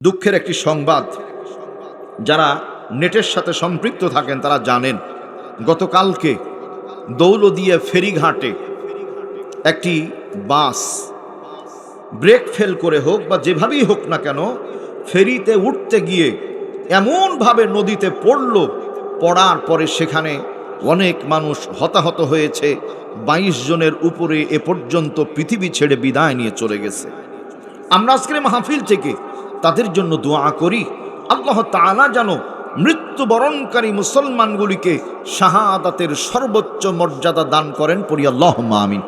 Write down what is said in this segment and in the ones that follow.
দুঃখের একটি সংবাদ, যারা নেটের সাথে সম্পৃক্ত থাকেন তারা জানেন, গতকালকে দৌলদিয়া ফেরিঘাটে একটি বাস ব্রেক ফেল করে হোক বা যেভাবেই হোক না কেন, ফেরিতে উঠতে গিয়ে এমনভাবে নদীতে পড়ার পরে সেখানে অনেক মানুষ হতাহত হয়েছে। 22 জনের উপরে এ পর্যন্ত পৃথিবী ছেড়ে বিদায় নিয়ে চলে গেছে। আমরা আজকের মাহফিল থেকে তাদের জন্য দোয়া করি, আল্লাহ তাআলা যেন মৃত্যুবরণকারী মুসলমানগুলিকে শাহাদাতের সর্বোচ্চ মর্যাদা দান করেন। পড়ি আল্লাহুম্মা আমিন।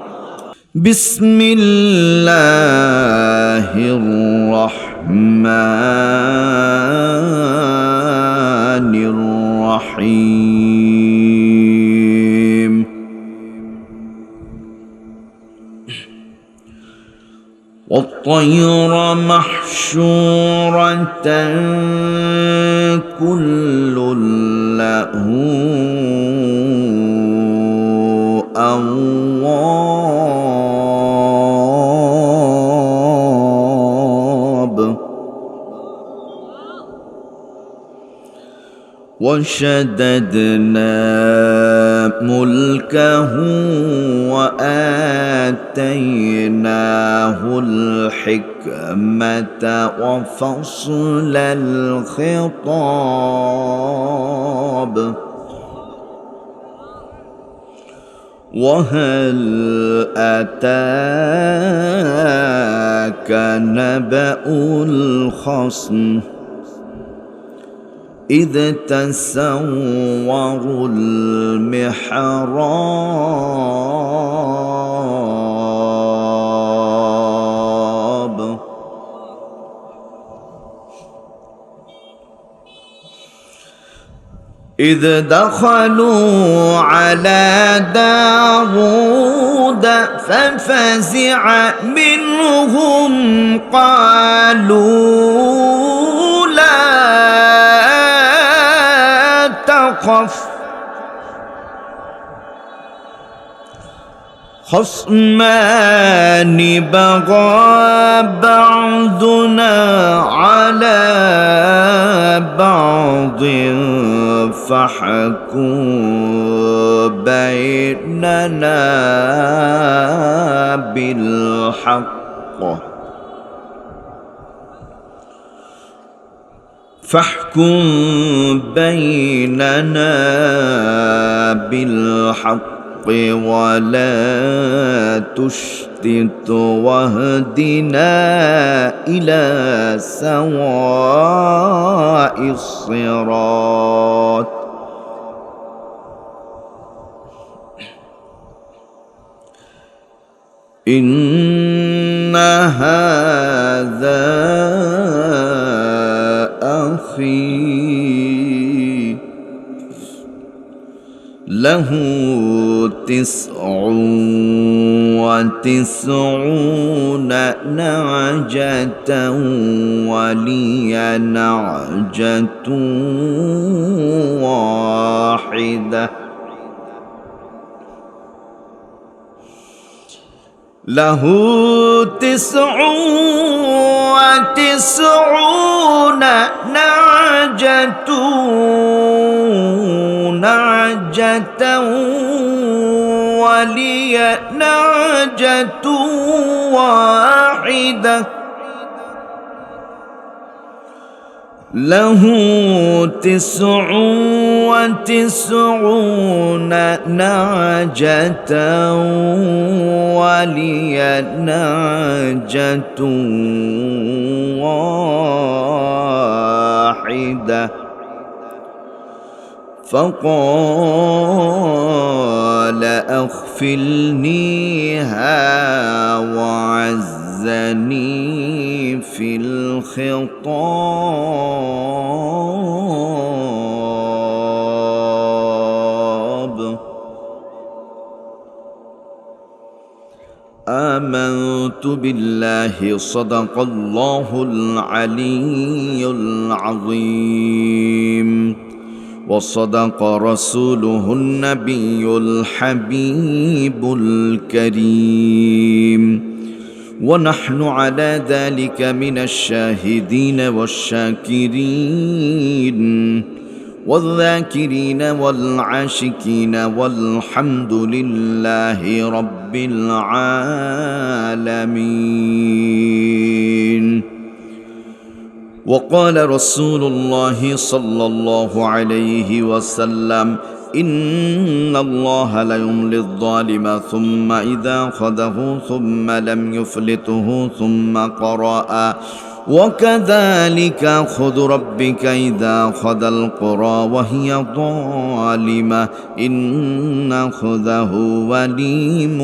বিসমিল্লাহির রাহমানির রাহিম। والطير محشورة كل له أواب وشددنا ملكه وآتيناه الحكمة وفصل الخطاب وهل أتاك نبأ الخصم إذ تسوروا المحراب إذ دخلوا على داود ففزع منهم قالوا لا تخف خصمان بغى بعضنا على بعض فاحكم بيننا بالحق فاحكم بيننا بالحق ولا تشتت واهدنا إلى سواء الصراط إن هذا أخي له 99 نعجة ولي نعجة واحدة له 99 نعجة ولي نعجة واحدة له 99 نعجة ولي نعجة واحدة فقال أخفلنيها وعزني في الخطاب آمنت بالله صدق الله العلي العظيم وصدق رسوله النبي الحبيب الكريم ونحن على ذلك من الشاهدين والشاكرين والذاكرين والعاشقين والحمد لله رب العالمين. وقال رسول الله صلى الله عليه وسلم إن الله لا يملي الظالم ثم إذا أخذه ثم لم يفلته ثم قرأ وكذلك أخذ ربك إذا أخذ القرى وهي ظالمة إن أخذه وليم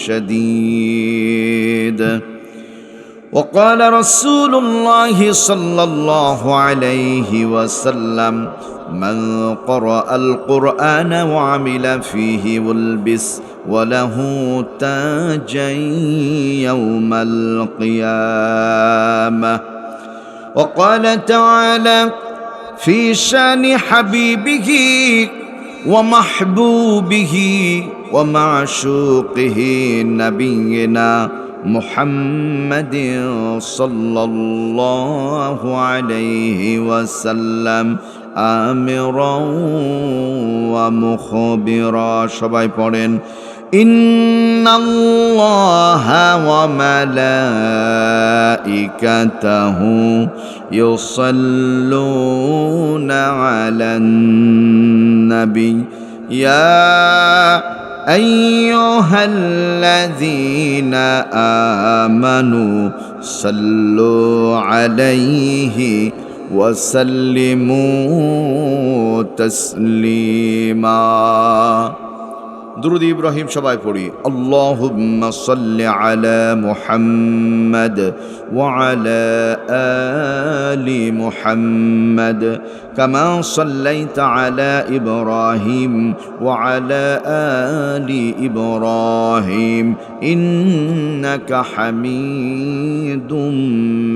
شديد. وقال رسول الله صلى الله عليه وسلم من قرأ القرآن وعمل فيه ولبس وله تاجا يوم القيامة. وقال تعالى في شان حبيبه ومحبوبه ومعشوقه نبينا محمد صلى الله عليه وسلم آمرا ومخبرا. সবাই পড়েন إن الله وملائكته يصلون على النبي يا أيها الذين آمنوا صلوا عليه وسلموا تسليما. درود إبراهيم সবাই পড়ি اللهم صل على محمد وعلى آل محمد كما صليت على إبراهيم وعلى آل إبراهيم إنك حميد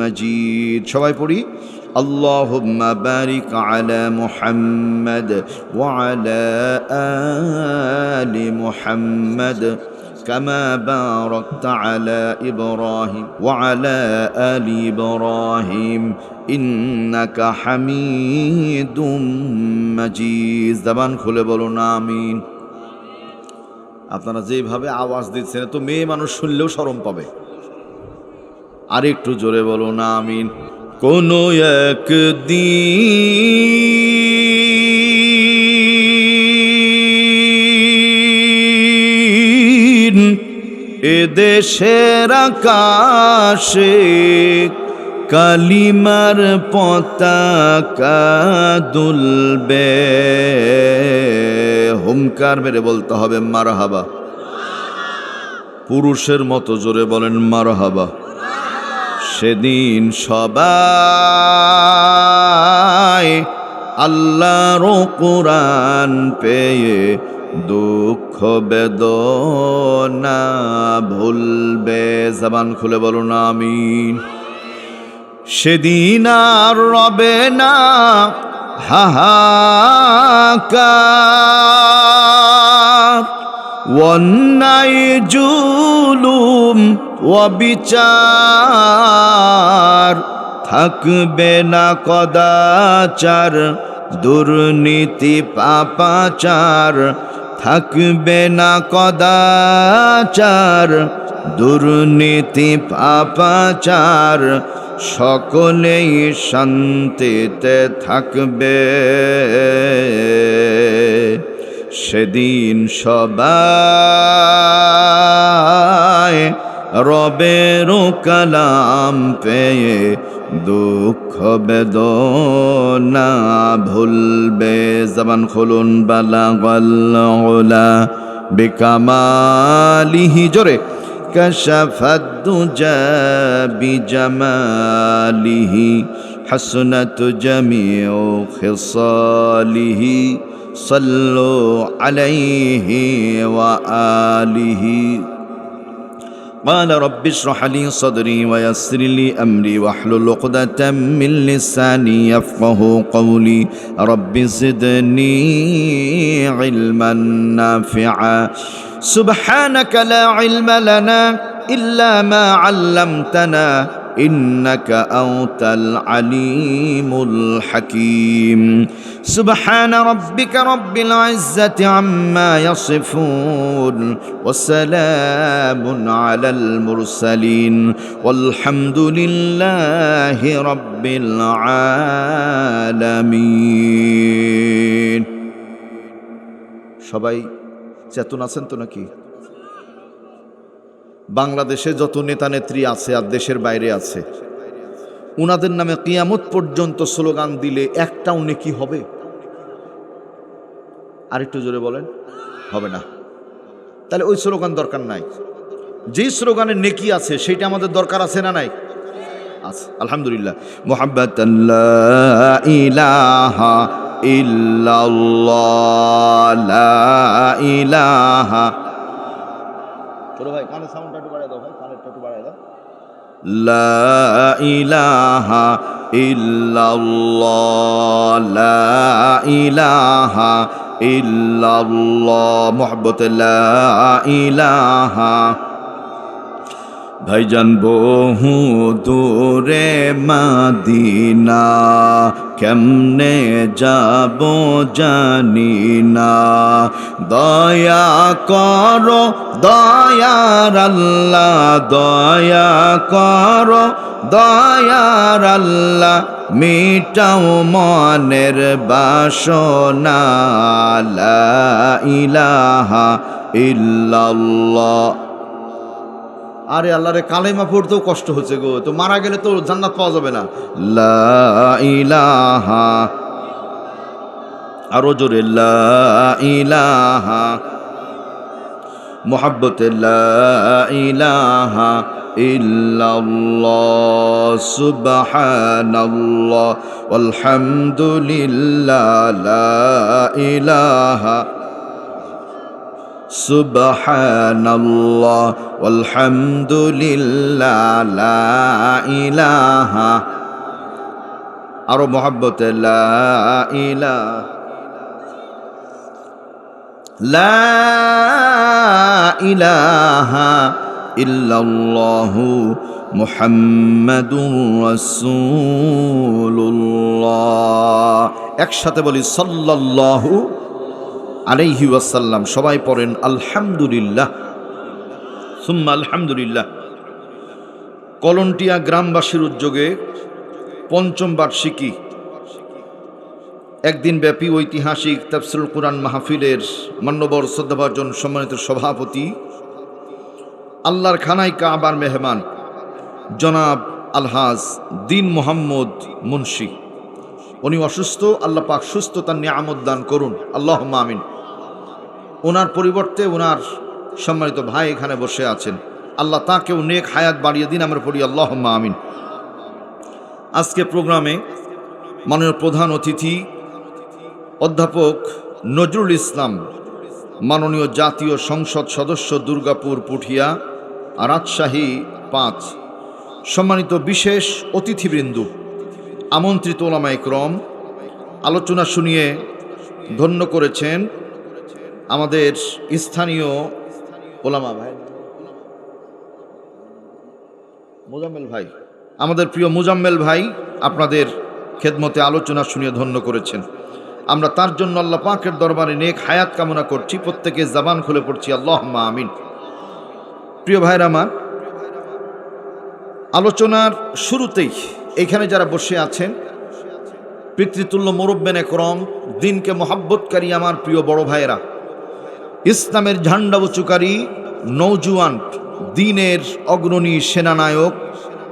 مجيد. সবাই পড়ি اللهم بارك على محمد وعلى آل محمد كما باركت على إبراهيم وعلى آل إبراهيم إنك حميد مجيد. জবান খুলে বলুন আমিন। আপনারা যেভাবে আওয়াজ দিচ্ছেন তো মেয়ে মানুষ শুনলেও শরম পাবে, আর একটু জোরে বলুন আমিন। কোনো একদিন এদেশের আকাশে কালিমার পতাকা দুলবে। হুঙ্কার মেরে বলতে হবে মারহাবা। পুরুষের মতো জোরে বলেন মারহাবা। সেদিন সবাই আল্লাহর কোরআন পেয়ে দুঃখ বেদনা ভুলবে। জবান খুলে বলুন আমিন। সেদিন আর রবে না হাহাকার, অন্যায় জুলুম অবিচার, থাকবে না কদাচার দুর্নীতি পাপাচার, থাকবে না কদাচার দুর্নীতি পাপাচার, সকলেই শান্তিতে থাকবে। সেদিন সবাই রবের কালাম পেয়ে দুঃখ বেদনা ভুলবে। জবান খুলুন বালাগাল উলা বিকামালিহি, জোরে কাশাফাদ দুজা বিজামালিহি, হাসনাত জামিউ খিসালিহি, সাল্লু আলাইহি ওয়া আলিহি। قال رب اشرح لي صدري ويسر لي أمري واحلل عقدة من لساني يفقهوا قولي رب زدني علما نافعا سبحانك لا علم لنا إلا ما علمتنا إنك أنت العليم الحكيم سبحان ربك رب العزة عما يصفون وسلام على المرسلين والحمد لله رب العالمين সবাই চেতন আছেন তো নাকি? বাংলাদেশে যত নেতা নেত্রী আছে আর দেশের বাইরে আছে, উনাদের নামে কিয়ামত পর্যন্ত স্লোগান দিলে একটাও নেকি হবে? আরেকটু জোরে বলেন, হবে না। তাহলে ওই স্লোগান দরকার নাই। যেই স্লোগানের নেকি আছে সেটা আমাদের দরকার আছে না নাই? আছে, আলহামদুলিল্লাহ। মুহাব্বাতান লা ইলাহা ইল্লাল্লাহ, লা ইলাহা। ছোট ভাই কানে সাউন্ডটা একটু বাড়ায় দাও, ভাই কানেরটা একটু বাড়ায় দাও। লা ইলাহা ইল্লাল্লাহ, লা ইলাহা ইল্লাল্লাহ, মুহাব্বত লা ইলাহা। ভাইজান বহু দূরে মদিনা, কেমনে যাব জানি না। দয়া করো দয়ার আল্লাহ, দয়া করো দয়ার আল্লাহ, মিটাও মনের বাসনা। লা ইলাহা ইল্লাল্লাহ। আরে আল্লাহ রে, কালেমা পড়তেও কষ্ট হচ্ছে গো, তো মারা গেলে তো জান্নাত পাওয়া যাবে না। লা ইলাহা, আরো জোরে লা ইলাহা, মুহাব্বতে লা ইলাহা ইল্লাল্লাহ, সুবহানাল্লাহ ওয়ালহামদুলিল্লাহ, লা ইলাহা, সুবহানাল্লাহ ওয়ালহামদুলিল্লাহ, লা ইলাহা, আরো মুহাব্বতে লা ইলাহা, লা ইলাহা ইল্লাল্লাহু মুহাম্মাদুর রাসূলুল্লাহ। একসাথে বলি সাল্লাল্লাহু আলাইহি ওয়াসাল্লাম। সবাই পড়েন আলহামদুলিল্লাহ, সুম্মা আলহামদুলিল্লাহ। কলন্টিয়া গ্রামবাসীর উদ্যোগে পঞ্চম বার্ষিকী একদিন ব্যাপী ঐতিহাসিক তাফসীরুল কুরআন মাহফিলের মান্যবর শ্রদ্ধাভাজন সম্মানিত সভাপতি, আল্লাহর খানায় কাবার মেহমান জনাব আলহাজ দিন মোহাম্মদ মুন্সি, উনি অসুস্থ, আল্লাহ পাক সুস্থতার নিয়ামত দান করুন, আল্লাহুম্মা আমিন। ওনার পরিবর্তে ওনার সম্মানিত ভাই এখানে বসে আছেন, আল্লাহ তাকেও নেক হায়াত বাড়িয়ে দিন, আমরা পড়ি আল্লাহুম্মা আমিন। আজকে প্রোগ্রামে মাননীয় প্রধান অতিথি অধ্যাপক নজরুল ইসলাম, মাননীয় জাতীয় সংসদ সদস্য, দুর্গাপুর পুঠিয়া রাজশাহী 5, সম্মানিত বিশেষ অতিথিবৃন্দ, আমন্ত্রিত ওলামা ইকরাম, আলোচনা শুনিয়ে ধন্য করেছেন আমাদের স্থানীয় ওলামা ভাই মুজাম্মেল ভাই, আমাদের প্রিয় মুজাম্মেল ভাই আপনাদের খেদমতে আলোচনা শুনিয়ে ধন্য করেছেন। আমরা তার জন্য আল্লাহ পাকের দরবারে নেক হায়াত কামনা করছি, প্রত্যেকে জবান খুলে পড়ছি আল্লাহুম্মা আমিন। প্রিয় ভাইরা আমার, আলোচনার শুরুতেই এখানে যারা বসে আছেন পিতৃতুল্য মুরব্বেন একরম, দিনকে মহাব্বতকারী আমার প্রিয় বড় ভাইয়েরা, ইসলামের ঝান্ডা উঁচুকারী নৌজুয়ান, দিনের অগ্রণী সেনানায়ক,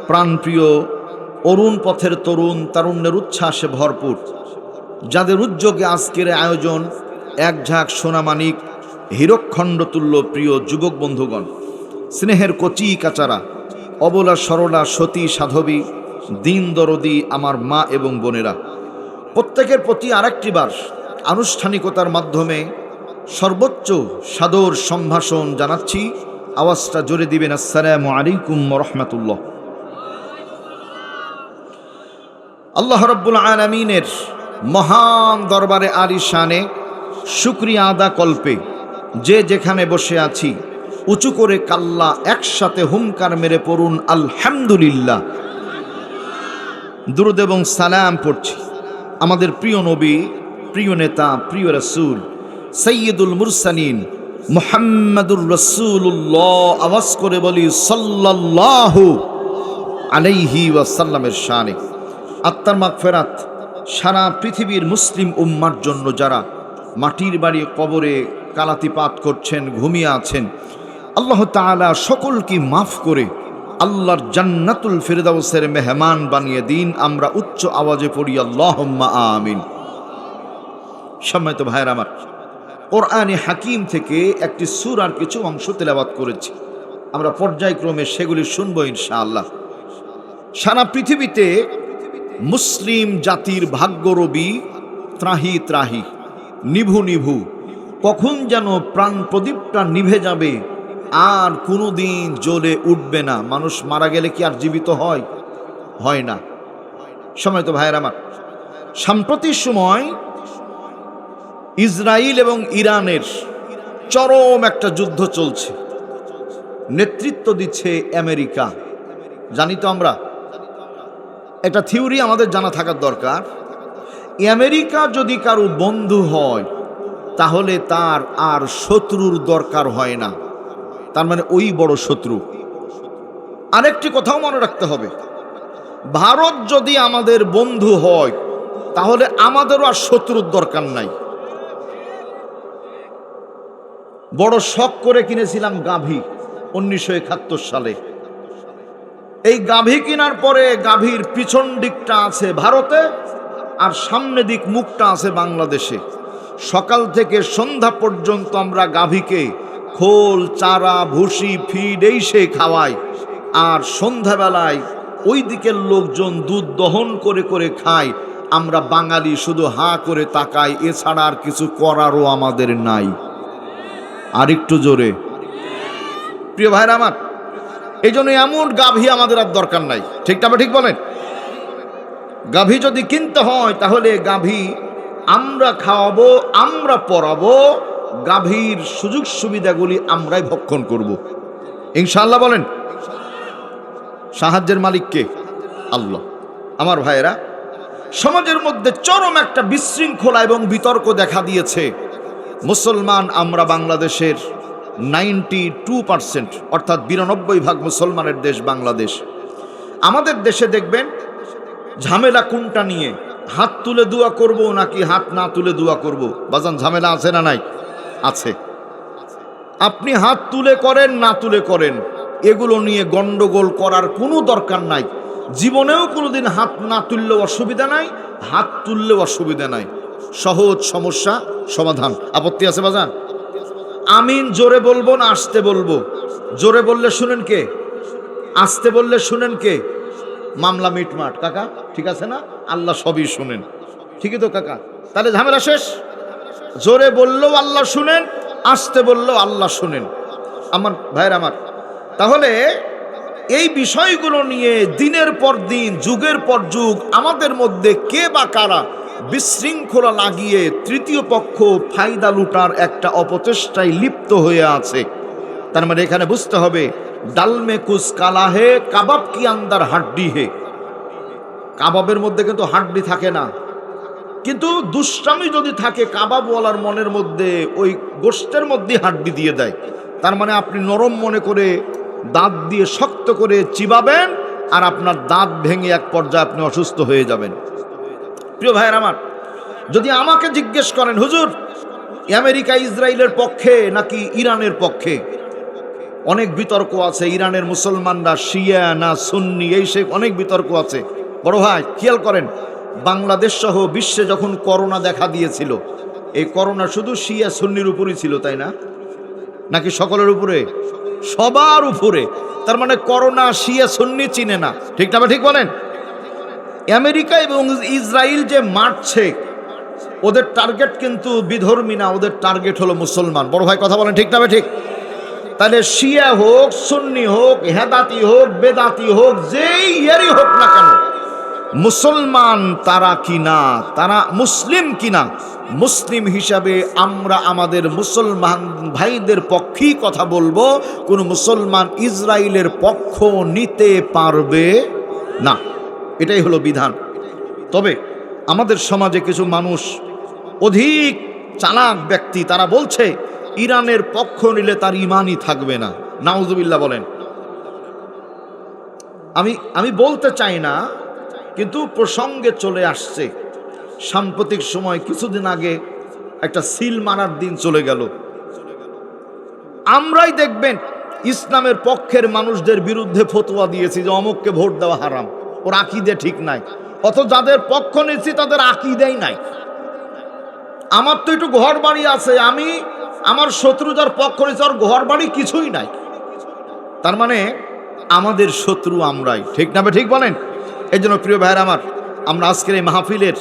প্রাণপ্রিয় অরুণ পথের তরুণ, তারুণ্যের উচ্ছ্বাসে ভরপুর, যাদের উদ্যোগে আজকের আয়োজন, এক ঝাঁক সোনামানিক হীরকখণ্ডতুল্য প্রিয় যুবক বন্ধুগণ, স্নেহের কচি কাচারা, অবলা সরলা সতী সাধবী, দিন দরদি আমার মা এবং বোনেরা, প্রত্যেকের প্রতি আরেকটি বার আনুষ্ঠানিকতার মাধ্যমে সর্বোচ্চ সাদর সম্ভাষণ জানাচ্ছি। আওয়াজটা জোরে দিবেন, আসসালামু আলাইকুম ওয়া রাহমাতুল্লাহ। আল্লাহ রাব্বুল আলামিনের মহান দরবারে আলিশানে শুকরিয়া আদা কল্পে যে যেখানে বসে আছি, উঁচু করে কাল্লা একসাথে হুঙ্কার মেরে পড়ুন আলহামদুলিল্লাহ। দুরূদ এবং সালাম পড়ছি আমাদের প্রিয় নবী, প্রিয় নেতা, প্রিয় রাসূল সাইয়্যিদুল মুরসালিন মুহাম্মাদুর রাসূলুল্লাহ। আওয়াজ করে বলি সাল্লাল্লাহু আলাইহি ওয়াসাল্লামের শানে। আত্মার মাগফিরাত সারা পৃথিবীর মুসলিম উম্মার জন্য যারা মাটির বাড়ি কবরে কালাতিপাত করছেন, ঘুমিয়ে আছেন, আল্লাহ তাআলা সকলকে মাফ করে আল্লাহর জান্নাতুল ফিরদাউসের মেহমান বানিয়ে দিন। আমরা উচ্চ আওয়াজে পড়ি আল্লাহুম্মা আমিন। সম্মানিত ভাইয়ের আমার, কোরআনে হাকিম থেকে একটি সূরার কিছু অংশ তেলাওয়াত করেছি। আমরা পর্যায়ক্রমে সেগুলি শুনবো ইনশাআল্লাহ। সারা পৃথিবীতে মুসলিম জাতির ভাগ্যরবি ত্রাহি ত্রাহি, নিভু নিভু, কখন যেন প্রাণ প্রদীপটা নিভে যাবে আর কোনোদিন জ্বলে উঠবে না। মানুষ মারা গেলে কি আর জীবিত হয়? হয় না। সম্মানিত ভাইয়ের আমার, সাম্প্রতিক সময় ইসরায়েল এবং ইরানের চরম একটা যুদ্ধ চলছে। নেতৃত্ব দিচ্ছে আমেরিকা। জানি তো আমরা, একটা থিওরি আমাদের জানা থাকার দরকার। আমেরিকা যদি কারো বন্ধু হয় তাহলে তার আর শত্রুর দরকার হয় না, তার মানে ওই বড় শত্রু। আরেকটি কথাও মনে রাখতে হবে, ভারত যদি আমাদের বন্ধু হয় তাহলে আমাদেরও আর শত্রুর দরকার নাই। বড় শখ করে কিনেছিলাম গাভী 1971 সালে। এই গাভী কেনার পরে গাভীর পিছন দিকটা আছে ভারতে আর সামনে দিক মুখটা আছে বাংলাদেশে। সকাল থেকে সন্ধ্যা পর্যন্ত আমরা গাভীকে খোল, চারা, ভুসি, ফিড এই সে খাওয়াই, আর সন্ধ্যাবেলায় ওই দিকের লোকজন দুধ দহন করে করে খায়। আমরা বাঙালি শুধু হাঁ করে তাকাই, এছাড়া আর কিছু করারও আমাদের নাই। আর একটু জোরে প্রিয় ভাইরা আমার, এই জন্য এমন গাভী আমাদের আর দরকার নাই। ঠিক না? ঠিক বলেন। গাভী যদি কিনতে হয় তাহলে গাভী আমরা খাওয়াবো, আমরা পরাবো, গাভীর সুযোগ সুবিধাগুলি আমরাই ভক্ষণ করব ইনশাআল্লাহ। বলেন, সাহায্যের মালিক কে? আল্লাহ। আমার ভাইয়েরা, সমাজের মধ্যে চরম একটা বিশৃঙ্খলা এবং বিতর্ক দেখা দিয়েছে। মুসলমান আমরা বাংলাদেশের 92% অর্থাৎ 92% মুসলমানের দেশ বাংলাদেশ। আমাদের দেশে দেখবেন ঝামেলা কোনটা নিয়ে, হাত তুলে দোয়া করব নাকি হাত না তুলে দোয়া করব? বাজান, ঝামেলা আছে না নাই? আছে। আপনি হাত তুলে করেন না তুলে করেন, এগুলো নিয়ে গন্ডগোল করার কোনো দরকার নাই। জীবনেও কোনোদিন হাত না তুললেও অসুবিধা নাই, হাত তুললেও অসুবিধা নাই। সহজ সমস্যা সমাধান। আপত্তি আছে বাজান? আমিন জোরে বলবো না আস্তে বলবো? জোরে বললে শুনেন কে, আস্তে বললে শুনেন কে? মামলা মিটমাট। কাকা ঠিক আছে না? আল্লাহ সবই শুনেন। ঠিকই তো কাকা? তাহলে ঝামেলা শেষ। জোরে বললেও আল্লাহ শুনেন, আস্তে বললেও আল্লাহ শুনেন। আমার ভাইরা আমার, তাহলে এই বিষয়গুলো নিয়ে দিনের পর দিন, যুগের পর যুগ আমাদের মধ্যে কে বা কারা বিশৃঙ্খলা লাগিয়ে তৃতীয় পক্ষ ফায়দা লুটার একটা অপচেষ্টায় লিপ্ত হয়ে আছে। তার মানে এখানে বুঝতে হবে, ডালমে কুছ কালা হে কাবাব কি আন্দার হাড্ডি হে। কাবাবের মধ্যে কিন্তু হাড্ডি থাকে না, কিন্তু দুষ্টামি যদি থাকে কাবাবওয়ালার মনের মধ্যে, ওই গোশতের মধ্যে হাড্ডি দিয়ে দেয়। তার মানে আপনি নরম মনে করে দাঁত দিয়ে শক্ত করে চিবাবেন আর আপনার দাঁত ভেঙে এক পর্যায়ে আপনি অসুস্থ হয়ে যাবেন। প্রিয় ভাইয়ের আমার, যদি আমাকে জিজ্ঞেস করেন হুজুর আমেরিকা ইসরায়েলের পক্ষে নাকি ইরানের পক্ষে, অনেক বিতর্ক আছে। ইরানের মুসলমানরা শিয়া না সুন্নি, এই সে অনেক বিতর্ক আছে। বড় ভাই খেয়াল করেন, বাংলাদেশ সহ বিশ্বে যখন করোনা দেখা দিয়েছিল, এই করোনা শুধু শিয়া সুন্নির উপরই ছিল, তাই না? নাকি সকলের উপরে? সবার উপরে। তার মানে করোনা শিয়া সুন্নি চিনে না। ঠিক না? ঠিক বলেন। আমেরিকা এবং ইসরায়েল যে মারছে, ওদের টার্গেট কিন্তু বিধর্মী না, ওদের টার্গেট হলো মুসলমান। বড় ভাই কথা বলেন, ঠিক না? ঠিক। তাহলে শিয়া হোক, সুন্নি হোক, হেদাতি হোক, বেদাতি হোক, যেই এরই হোক না কেন, মুসলমান তারা কিনা, তারা মুসলিম কিনা, মুসলিম হিসাবে আমরা আমাদের মুসলমান ভাইদের পক্ষেই কথা বলবো। কোন মুসলমান ইসরায়েলের পক্ষ নিতে পারবে না, এটাই হলো বিধান। তবে আমাদের সমাজে কিছু মানুষ অধিক চালাক ব্যক্তি, তারা বলছে ইরানের পক্ষ নিলে তার ঈমানই থাকবে না। নাউজুবিল্লাহ বলেন। আমি বলতে চাই না, কিন্তু প্রসঙ্গে চলে আসছে। সাম্প্রতিক সময় কিছুদিন আগে একটা সিল মারার দিন চলে গেল। আমরাই দেখবেন ইসলামের পক্ষের মানুষদের বিরুদ্ধে ফতোয়া দিয়েছি যে অমুককে ভোট দেওয়া হারাম, ওর আকীদা ঠিক নাই। অত যাদের পক্ষ নিয়েছি তাদের আকীদাই নাই। আমার তো একটু ঘর বাড়ি আছে, আমি আমার শত্রু যার পক্ষ নিয়েছি ওর ঘর বাড়ি কিছুই নাই, তার মানে আমাদের শত্রু আমরাই। ঠিক না ঠিক বলেন? এই জন্য প্রিয় ভাইয়ের আমার, আমরা আজকের এই মাহফিলের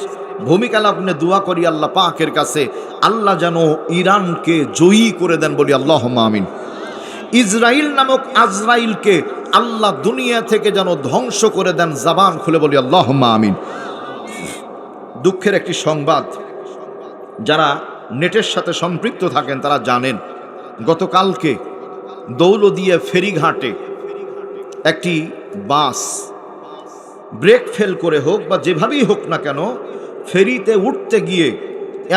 ভূমিকা লগ্নে দোয়া করি আল্লাহ পাকের কাছে, আল্লাহ যেন ইরানকে জয়ী করে দেন, বলি আল্লাহুম্মা আমিন। ইসরাইল নামক আজরাইলকে আল্লাহ দুনিয়া থেকে যেন ধ্বংস করে দেন, জবান খুলে বলি আল্লাহুম্মা আমিন। দুঃখের একটি সংবাদ, যারা নেটের সাথে সম্পৃক্ত থাকেন তারা জানেন, গতকালকে দৌলদিয়া ফেরিঘাটে একটি বাস ব্রেক ফেল করে হোক বা যেভাবেই হোক না কেন, ফেরিতে উঠতে গিয়ে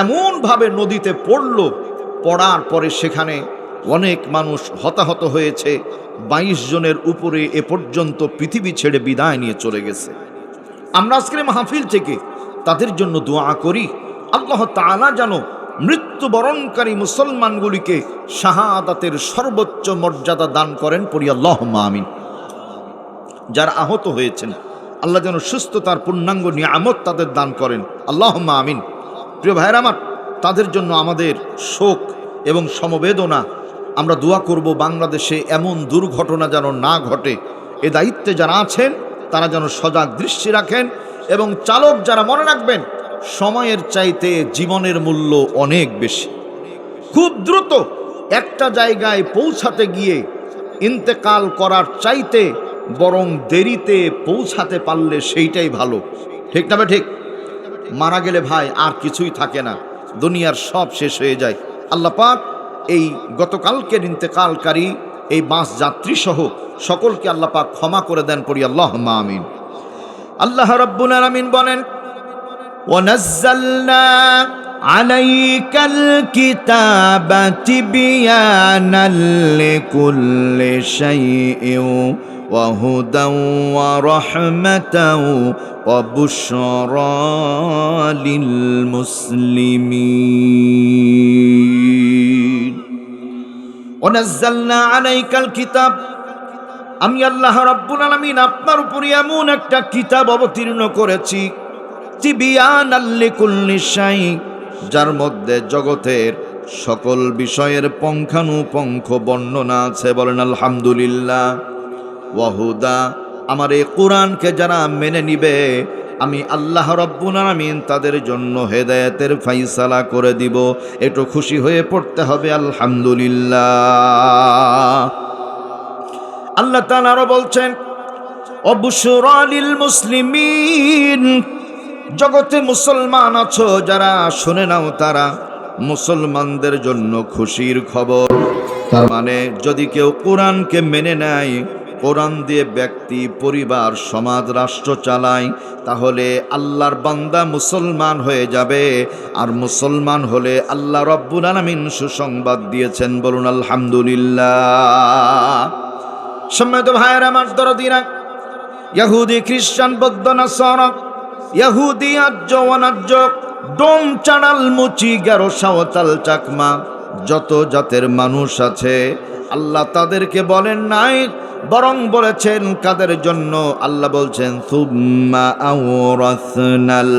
এমনভাবে নদীতে পড়ার পরে সেখানে অনেক মানুষ হতাহত হয়েছে। 22 জনের উপরে এ পর্যন্ত পৃথিবী ছেড়ে বিদায় নিয়ে চলে গেছে। আমরা আজকের মাহফিল থেকে তাদের জন্য দোয়া করি, আল্লাহ তাআলা যেন মৃত্যুবরণকারী মুসলমানগুলিকে শাহাদাতের সর্বোচ্চ মর্যাদা দান করেন, পড়ি আল্লাহুম্মা আমিন। যারা আহত হয়েছেন আল্লাহ যেন সুস্থতার পূর্ণাঙ্গ নিয়ামত তাদের দান করেন, আল্লাহুম্মা আমিন। প্রিয় ভাইরা আমার, তাদের জন্য আমাদের শোক এবং সমবেদনা। আমরা দোয়া করব বাংলাদেশে এমন দুর্ঘটনা যেন না ঘটে। এ দায়িত্বে যারা আছেন তারা যেন সজাগ দৃষ্টি রাখেন, এবং চালক যারা, মনে রাখবেন সময়ের চাইতে জীবনের মূল্য অনেক বেশি। খুব দ্রুত একটা জায়গায় পৌঁছাতে গিয়ে ইন্তেকাল করার চাইতে বরং দেরিতে পৌঁছাতে পারলে সেইটাই ভালো। ঠিক না ঠিক? মারা গেলে ভাই আর কিছুই থাকে না, দুনিয়ার সব শেষ হয়ে যায়। আল্লাহ পাক এই গতকালকের ইন্তেকালকারী এই বাস যাত্রী সহ সকলকে আল্লাহ পাক ক্ষমা করে দেন, পড়ি আল্লাহুম্মা আমিন। আল্লাহ রাব্বুল আলামিন বলেন, ওয়ানাজ্জালনা আলাইকাল কিতাবা তিবয়ানাল লিকুল্লি শাইইন ওয়া হুদাও ওয়া রাহমাতাও ওয়া বুশরা লিল মুসলিমিন। ওয়ানাজ্জালনা আলাইকাল কিতাব, আমি আল্লাহ রাব্বুল আলামিন আপনার উপরে এমন একটা কিতাব অবতীর্ণ করেছি, তিবিয়ানাল লিকুল্লি শাই, যার মধ্যে জগতের সকল বিষয়ের পুঙ্খানুপুঙ্খ বর্ণনা আছে। বলেন আলহামদুলিল্লাহ। ওয়াহুদা, আমার এই কোরআনকে যারা মেনে নিবে আমি আল্লাহ রাব্বুল আলামিন তাদের জন্য হেদায়েতের ফায়সালা করে দিব। একটু খুশি হয়ে পড়তে হবে আলহামদুলিল্লাহ। আল্লাহ তাআলা আরো বলছেন, অবুশরা লিল মুসলিমিন, জগতে মুসলমান আছো যারা, শুনে নাও তারা মুসলমানদের জন্য খুশির খবর। তার মানে যদি কেউ কোরআনকে মেনে নেয়, কোরআন দিয়ে ব্যক্তি, পরিবার, সমাজ, রাষ্ট্র চালায়, তাহলে আল্লাহর বান্দা মুসলমান হয়ে যাবে। আর মুসলমান হলে আল্লাহ রাব্বুল আলামিন সুসংবাদ দিয়েছেন, বলুন আলহামদুলিল্লাহ। সম্মানিত ভাইয়েরা আমার, দরদিরা, ইহুদি, খ্রিস্টান, বৌদ্ধ, নাসারা, ইহুদি, আর্য, অনার্য, ডোম, চাড়াল, মুচি, গারো, সাঁওতাল, চাকমা, যত জাতের মানুষ আছে আল্লাহ তাদেরকে বলেন নাই, বরং বলেছেন কাদের জন্য? আল্লাহ বলছেন, সুম্মা আওরাসনাল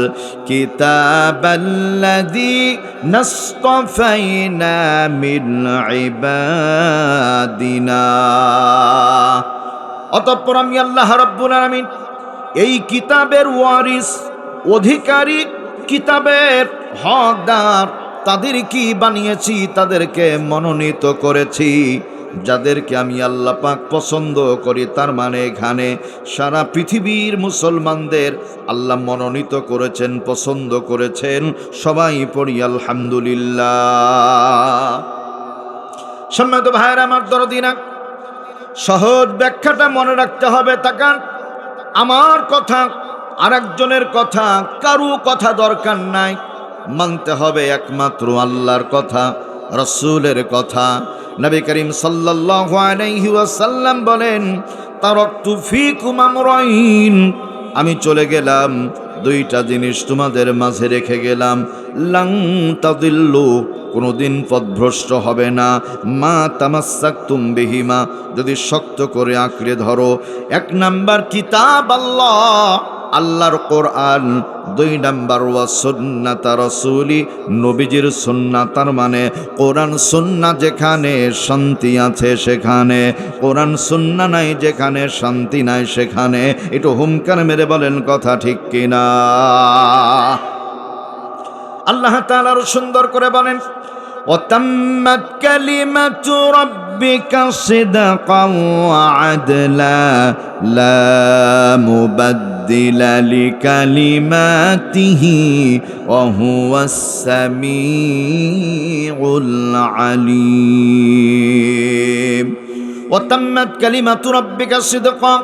কিতাবাল্লাযী নাসতাফাইনা মিন ইবাদিনা। অতঃপর আমি আল্লাহ রাব্বুল আলামিন এই কিতাবের ওয়ারিস, অধিকারী, কিতাবের হকদার তাদের কি বানিয়েছি, তাদেরকে মনোনীত করেছি। যাদেরকে আমি আল্লাহ পাক পছন্দ করি, তার মানে এখানে সারা পৃথিবীর মুসলমানদের আল্লাহ মনোনীত করেছেন, পছন্দ করেছেন। সবাই পড়ি আলহামদুলিল্লাহ। সম্মানিত ভাইরা আমার, দরদিনা, সহজ ব্যাখ্যাটা মনে রাখতে হবে। তাকান, আমার কথা আরেকজনের কথা, কারো কথা দরকার নাই, মানতে হবে একমাত্র আল্লাহর কথা, রাসূলের কথা। নবী করিম সাল্লাল্লাহু আলাইহি ওয়াসাল্লাম বলেন, তারাকতু ফীকুম আমরাইন, আমি চলে গেলাম দুইটা জিনিস তোমাদের মাঝে রেখে গেলাম, লান তাদিল্লু, কোনোদিন পথভ্রষ্ট হবে না, মা তামাসসাকতুম বিহিমা, যদি শক্ত করে আঁকড়ে ধরো। এক নাম্বার কিতাব আল্লাহ, আল্লাহর কোরআন। দুই নাম্বার ওয়া সুন্নাত রাসূলি, নবীজির সুন্নাত। তার মানে কোরআন সুন্নাহ যেখানে শান্তি আছে সেখানে, কোরআন সুন্নাহ নাই যেখানে শান্তি নাই সেখানে। একটু হুমকার মেরে বলেন কথা ঠিক কিনা? আল্লাহ তাআলা আরো সুন্দর করে বলেন, وَتَمَّتْ كَلِمَةُ رَبِّكَ صِدْقًا وَعَدْلًا لَا مُبَدِّلَ لِكَلِمَاتِهِ وَهُوَ السَّمِيعُ الْعَلِيمُ। وَتَمَّتْ كَلِمَةُ رَبِّكَ صِدْقًا,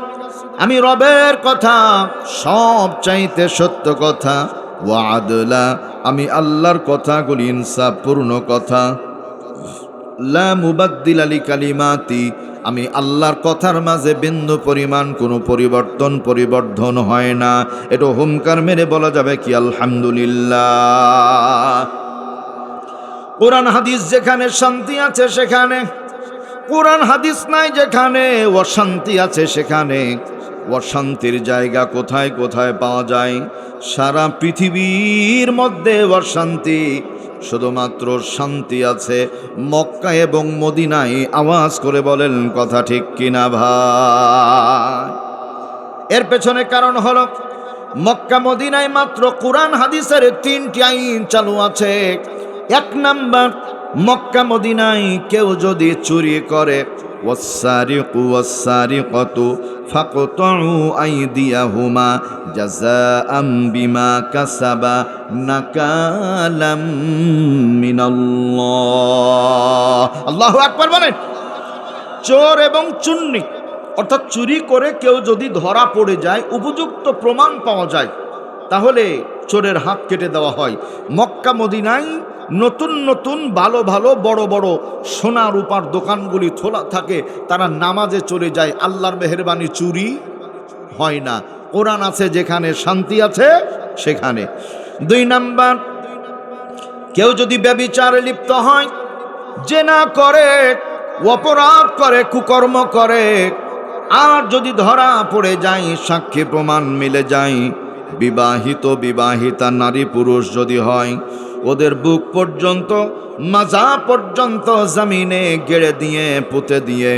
আমি রবের কথা সব চাইতে সত্য কথা, ওয়াদলা, আমি আল্লাহর কথাগুলি ইনসাফপূর্ণ কথা, লা মুবাদ্দিলা লিকালিমাতি, আমি আল্লাহর কথার মাঝে বিন্দু পরিমাণ কোনো পরিবর্তন হয় না। এটা হুমকার মেরে বলা যাবে কি আলহামদুলিল্লাহ। কোরআন হাদিস যেখানে শান্তি আছে সেখানে, কোরআন হাদিস নাই যেখানে অশান্তি আছে সেখানে। অশান্তির জায়গা কোথায় কোথায় পাওয়া যায়? সারা পৃথিবীর মধ্যে অশান্তি, শুধুমাত্র শান্তি আছে মক্কা এবং মদিনায়। আওয়াজ করে বলেন কথা ঠিক কিনা ভাই? এর পেছনে কারণ হলো, মক্কা মদিনায় মাত্র কোরআন হাদিসের 3টি আইন চালু আছে। এক নাম্বার, মক্কা মদিনায় কেউ যদি চুরি করে, ওয়াসসারিকু ওয়াসসারিকাতু ফাকতাউ আইদিয়াহুমা জাযাআম বিমা কাসাবা নাকালাম মিনাল্লাহ। আল্লাহু আকবার বলেন। চোর এবং চুন্নি, অর্থাৎ চুরি করে কেউ যদি ধরা পড়ে যায়, উপযুক্ত প্রমাণ পাওয়া যায়, তাহলে চোরের হাত কেটে দেওয়া হয়। মক্কা মদিনায় নতুন নতুন ভালো ভালো বড় বড় সোনা রূপার দোকানগুলি খোলা থাকে, তারা নামাজে চলে যায়, আল্লাহর মেহেরবানি চুরি হয় না। কোরআন আছে যেখানে শান্তি আছে সেখানে। 2 নাম্বার, কেউ যদি ব্যভিচারে লিপ্ত হয়, জেনা করে, অপরাধ করে, কুকর্ম করে, আর যদি ধরা পড়ে যায়, সাক্ষী প্রমাণ মিলে যায়, বিবাহিতা নারী পুরুষ যদি হয়, ওদের বুক পর্যন্ত মাজা পর্যন্ত জমিনে গেড়ে দিয়ে পুঁতে দিয়ে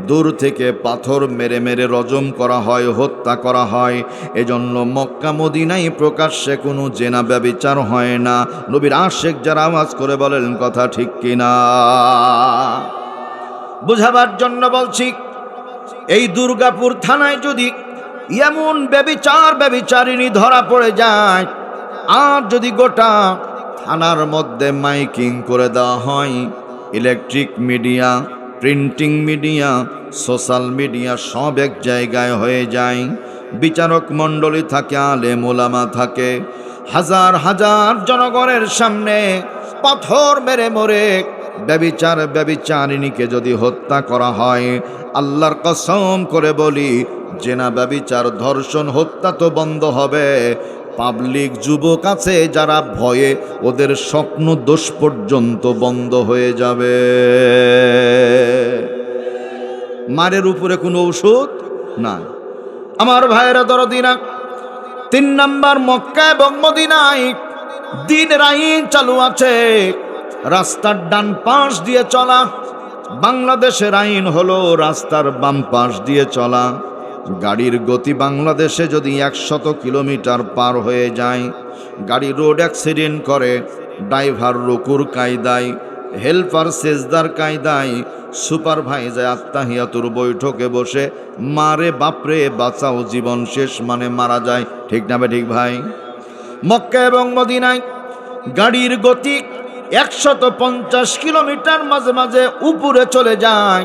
দূর থেকে পাথর মেরে মেরে রজম করা হয়, হত্যা করা হয়। এজন্য মক্কা মদিনায় প্রকাশ্যে কোনো জেনা ব্যভিচার হয় না। নবীর আশিক যারা আওয়াজ করে বলেন কথা ঠিক কিনা? বুঝাবার জন্য বলছি, এই দুর্গাপুর থানায় যদি এমন ব্যভিচারিণী ধরা পড়ে যায়, আর যদি গোটা থানার মধ্যে মাইকিং করে দেওয়া হয়, electric media, printing media, social media সব এক জায়গায় হয়ে যায়, বিচারক মণ্ডলী থাকে, আলেম ওলামা থাকে, হাজার হাজার জনগণের সামনে পাথর মেরে মরে ব্যভিচারিণীকে যদি হত্যা করা হয়, আল্লাহর কসম করে বলি, জেনা ব্যভিচার ধর্ষণ হত্যা তো বন্ধ হবে। পাবলিক যুবক আছে যারা ভয়ে, ওদের স্বপ্ন দোষ পর্যন্ত বন্ধ হয়ে যাবে। মারের উপরে কোনো ঔষধ নাই। আমার ভাইয়েরা দরদিনা, 3 নাম্বার, মক্কা এবং মদিনায় দ্বীনের আইন চালু আছে, রাস্তার ডান পাশ দিয়ে চলা। বাংলাদেশের আইন হলো রাস্তার বাম পাশ দিয়ে চলা। গাড়ির গতি বাংলাদেশে যদি 100 কিলোমিটার পার হয়ে যায়, গাড়ি রোড অ্যাক্সিডেন্ট করে, ড্রাইভার রুকুর কায়দায় হেল্পার সেজদার কায়দায় সুপারভাইজার আত্তাহিয়াতুর বৈঠকে বসে মারে বাপরে বাঁচাও জীবন শেষ মানে মারা যায়। ঠিক না ঠিক ভাই? মক্কা এবং মদিনায় গাড়ির গতি 150 কিলোমিটার মাঝে মাঝে উপরে চলে যায়।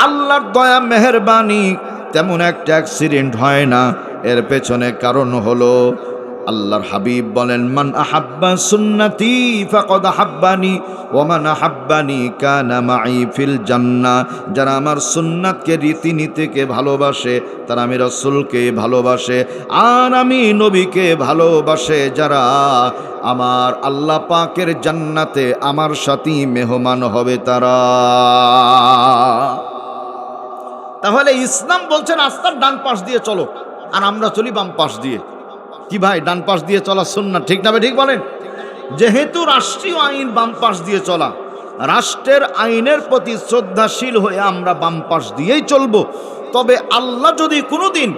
আল্লাহর দয়া মেহেরবানি তেমন একটা অ্যাক্সিডেন্ট হয় না। এর পেছনে কারণ হলো আল্লাহর হাবিব বলেন, মান আহাব্বা সুন্নতি ফাকাদ আহাব্বানি ওয়া মান আহাব্বানি কানা মাই ফিল জান্নাহ। যারা আমার সুন্নাতকে রীতিনীতিকে ভালোবাসে তারা আমি রাসূলকে ভালোবাসে, আর আমি নবীকে ভালোবাসে যারা আমার আল্লাহ পাকের জান্নাতে আমার সাথী মেহমান হবে তারা। তাহলে ইসলাম বলছেন রাস্তার ডান পাশ দিয়ে চলো, আর আমরা চলি বাম পাশ দিয়ে। কি ভাই, ডান পাশ দিয়ে চলা সুন্নাত, ঠিক না ঠিক বলেন? যেহেতু রাষ্ট্রীয় আইন বাম পাশ দিয়ে চলা, রাষ্ট্রের আইনের প্রতি শ্রদ্ধাশীল হয়ে আমরা বাম পাশ দিয়েই চলবো। তবে আল্লাহ যদি কোনোদিন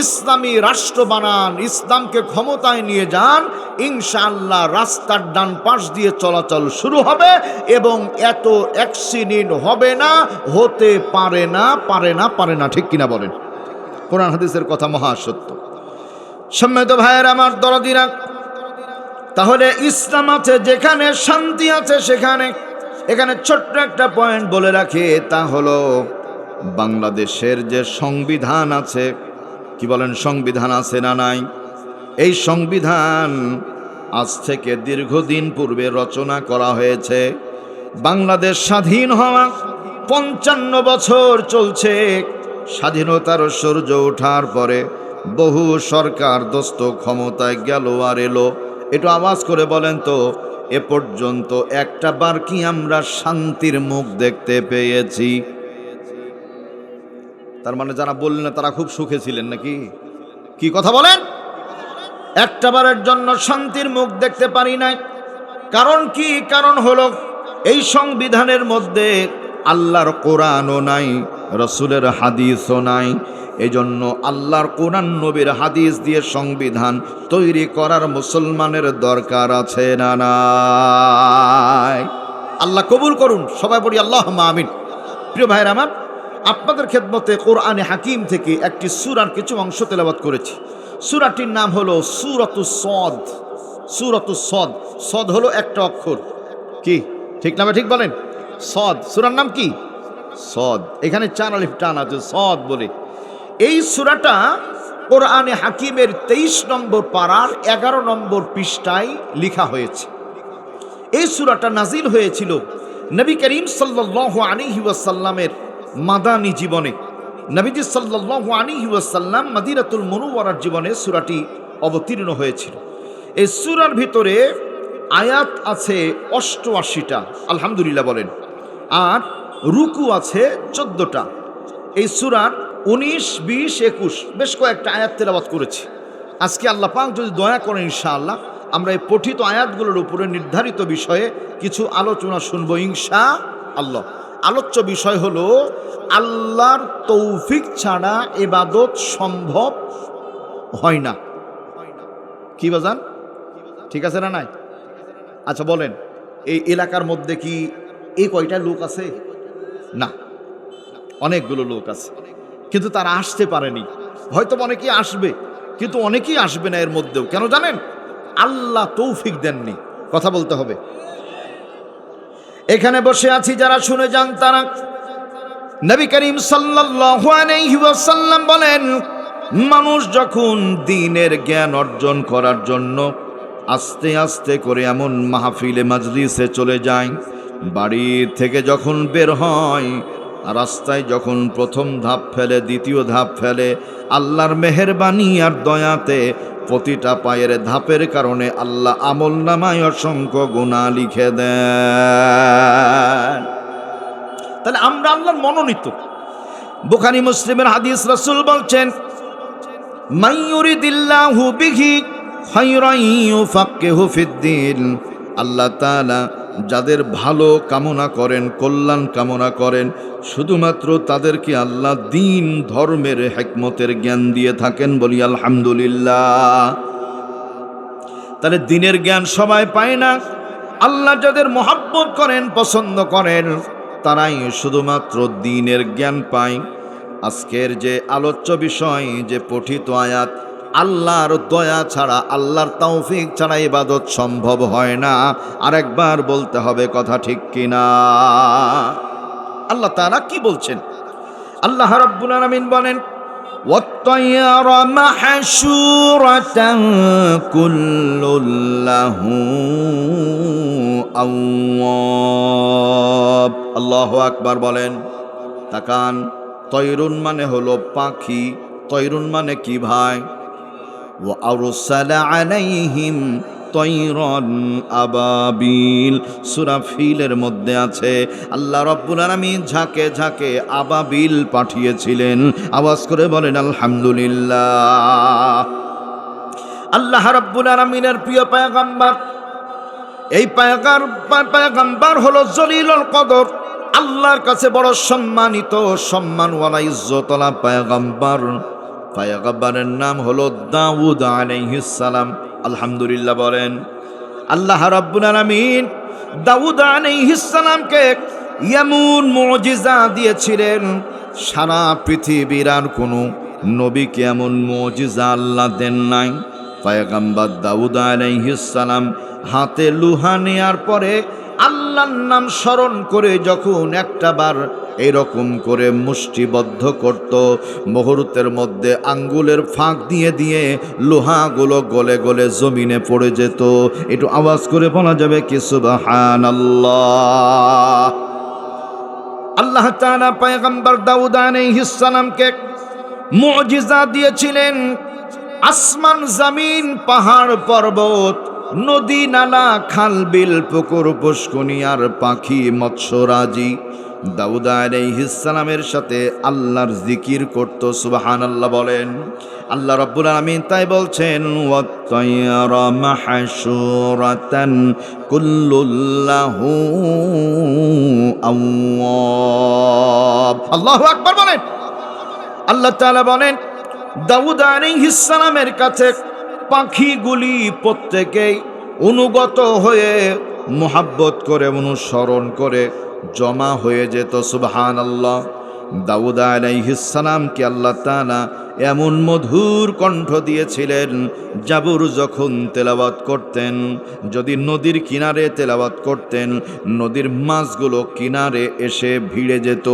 ইসলামী রাষ্ট্র বানান, ইসলামকে ক্ষমতায় নিয়ে যান, ইনশাআল্লাহ রাস্তার ডান পাশ দিয়ে চলাচল শুরু হবে এবং এত অ্যাক্সিডেন্ট হবে না, হতে পারে না, পারে না, পারে না। ঠিক কিনা বলেন? কোরআন হাদিসের কথা মহাসত্য। সম্মানিত ভাইয়ের আমার, দরদিরা, তাহলে ইসলাম আছে যেখানে, শান্তি আছে সেখানে। এখানে ছোট্ট একটা পয়েন্ট বলে রাখি, তা হলো বাংলাদেশের যে সংবিধান আছে, কি বলেন, সংবিধান আছে না নাই? এই সংবিধান আজ থেকে দীর্ঘদিন পূর্বে রচনা করা হয়েছে। বাংলাদেশ স্বাধীন হওয়া 55 বছর চলছে। স্বাধীনতার সূর্য ওঠার পরে বহু সরকার দোস্ত ক্ষমতায় গেল আর এলো। একটু আওয়াজ করে বলেন তো, এ পর্যন্ত একটা বার কি আমরা শান্তির মুখ দেখতে পেয়েছি? তার মানে যারা বললেন তারা খুব সুখে ছিলেন নাকি? কি কথা বলেন? একটা বারের জন্য শান্তির মুখ দেখতে পারি নাই। কারণ কি? কারণ হলো এই সংবিধানের মধ্যে আল্লাহর কোরআনও নাই, রসুলের হাদিসও নাই। এজন্য আল্লাহর কোরআন, নবীর হাদিস দিয়ে সংবিধান তৈরি করার মুসলমানের দরকার আছে না নাই? আল্লাহ কবুল করুন, সবাই বলি আল্লাহুম্মা আমিন। প্রিয় ভাইরা আমার, আপনাদের খেদমতে কোরআনে হাকিম থেকে একটি সূরার কিছু অংশ তেলাওয়াত করেছি। সূরাটির নাম হলো সূরাতুস সদ। সূরাতুস সদ, সদ হলো একটা অক্ষর। কি ঠিক নামে ঠিক বলেন? সদ। সূরার নাম কি? সদ। এখানে 4 আলিফ টান আছে, সদ বলে। এই সূরাটা কোরআনে হাকিমের 23 নম্বর পারার 11 নম্বর পৃষ্ঠায় লেখা হয়েছে। এই সূরাটা নাজিল হয়েছিল নবী করিম সাল্লাল্লাহু আলাইহি ওয়াসাল্লামের মাদানী জীবনে। নবীজি সাল্লাল্লাহু আলাইহি ওয়াসাল্লাম মদিনাতুল মুনাওয়ারার জীবনে সূরাটি অবতীর্ণ হয়েছিল। এই সূরার ভিতরে আয়াত আছে 88টা, আলহামদুলিল্লাহ বলেন, আর রুকু আছে 14টা। এই সূরার 19, 20, 21 বেশ কয়েকটা আয়াত তেলাওয়াত করেছি। আজকে আল্লাহ পাক যদি দয়া করেন ইনশাআল্লাহ আমরা এই পঠিত আয়াতগুলোর উপরে নির্ধারিত বিষয়ে কিছু আলোচনা শুনবো ইনশাআল্লাহ। আলোচ্য বিষয় হলো আল্লাহর তৌফিক ছাড়া ইবাদত সম্ভব হয় না। কি বাজান, ঠিক আছে না নাই? আচ্ছা বলেন, এই এলাকার মধ্যে কি এই কয়টা লোক আছে? না, অনেকগুলো লোক আছে, কিন্তু তারা আসতে পারেনি। হয়তো অনেকেই আসবে, কিন্তু অনেকেই আসবে না এর মধ্যেও। কেন জানেন? আল্লাহ তৌফিক দেননি। কথা বলতে হবে। এখানে বসে আছি যারা, শুনে যান তারা। নবী করিম সাল্লাল্লাহু আলাইহি ওয়াসাল্লাম বলেন, মানুষ যখন দ্বীনের জ্ঞান অর্জন করার জন্য আস্তে আস্তে করে এমন মাহফিলে মাজলিসে চলে যায়, বাড়ি থেকে যখন বের হয়, রাস্তায় যখন প্রথম ধাপ ফেলে, দ্বিতীয় ধাপ ফেলে, আল্লাহর মেহেরবানি আর দয়াতে প্রতিটা পায়ের ধাপের কারণে আল্লাহ আমলনামায় অসংখ্য গুনাহ লিখে দেন। তাহলে আমরা আল্লাহর মনোনীত। বুখারী মুসলিমের হাদিস, রাসূল বলছেন, মান ইউরিদিল্লাহু বিহি খায়রান ইউফাক্কিহু ফিদ্দীন। আল্লাহ তাআলা যাদের ভালো কামনা করেন, কল্যাণ কামনা করেন, শুধুমাত্র তাদেরকে আল্লাহ দ্বীন ধর্মের হিকমতের জ্ঞান দিয়ে থাকেন। বলি আলহামদুলিল্লাহ। তাহলে দ্বীনের জ্ঞান সবাই পায় না। আল্লাহ যাদের মহব্বত করেন, পছন্দ করেন, তারাই শুধুমাত্র দ্বীনের জ্ঞান পায়। আজকের যে আলোচ্য বিষয়, যে পঠিত আয়াত, আল্লাহর দয়া ছাড়া, আল্লাহর তৌফিক ছাড়া ইবাদত সম্ভব হয় না। আরেকবার বলতে হবে, কথা ঠিক কিনা? আল্লাহ তাআলা কি বলছেন? আল্লাহ রাব্বুল আলামিন বলেন, وَالطَّيْرَ مَحْشُورَةً كُلٌّ لَّهُ أَوَّابٌ। আল্লাহু আকবার বলেন। তাকান, তয়রুন মানে হলো পাখি। তয়রুন মানে কি ভাই? وَأَرْسَلَ عَلَيْهِمْ তৈরন আবাবিল। সূরা ফিলের মধ্যে আছে আল্লাহ রাব্বুল আলামিন ঝাঁকে ঝাঁকে আবাবিল পাঠিয়েছিলেন। আওয়াজ করে বলেন আলহামদুলিল্লাহ। আল্লাহ রাব্বুল আলামিনের প্রিয় পয়গম্বর, এই পয়গম্বর হলো জলিলুল কদর, আল্লাহর কাছে বড় সম্মানিত, সম্মানওয়ালা, ইজ্জতওয়ালা পয়গম্বর। পয়গম্বরের নাম হলো দাউদ আলাইহিস সালাম। আলহামদুলিল্লাহ বলেন। আল্লাহ রাব্বুল আলামিন দাউদ আলাইহিস সালামকে এমন মুজিজা দিয়েছিলেন, সারা পৃথিবীর আর কোনো নবীকে এমন মুজিজা আল্লাহ দেন নাই। পয়গম্বর দাউদ আলাইহিস সালাম হাতে লোহা নেয়ার পরে আল্লাহর নাম স্মরণ করে যখন একটাবার এরকম করে মুষ্টিবদ্ধ করত, মুহূর্তের মধ্যে আঙ্গুলের ফাঁক দিয়ে দিয়ে লোহাগুলো গলে গলে জমিনে পড়ে যেত। একটু আওয়াজ করে বলা যাবে কি সুবহানাল্লাহ? আল্লাহ তাআলা পয়গম্বর দাউদ আলাইহিস সালামকে মুজিজা দিয়েছিলেন। আসমান জমিন, পাহাড় পর্বত, নদী নালা, খাল বিল, পুকুর পুষ্করণী আর পাখি মৎস্যরাজি দাউদ আলাইহিস সালামের সাথে আল্লাহর জিকির করত। সুবহানাল্লাহ বলেন। আল্লাহ রাব্বুল আলামিন তাই বলছেন, ওয়াত-তায়রা মাহশুরাতান কুল্লুল্লাহু আওয়াব। আল্লাহু আকবার বলেন। আল্লাহ তাআলা বলেন, দাউদ আলাইহিস সালামের কাছে পাখিগুলি প্রত্যেকেই অনুগত হয়ে, মুহাব্বত করে, অনুসরণ করে জমা হয়ে যেত। সুবহানাল্লাহ। দাউদ আলাইহিস সালামকে আল্লাহ তাআলা এমন মধুর কণ্ঠ দিয়েছিলেন, জাবুর যখন তেলাওয়াত করতেন, যদি নদীর কিনারে তেলাওয়াত করতেন, নদীর মাছগুলো কিনারে এসে ভিড়ে যেত।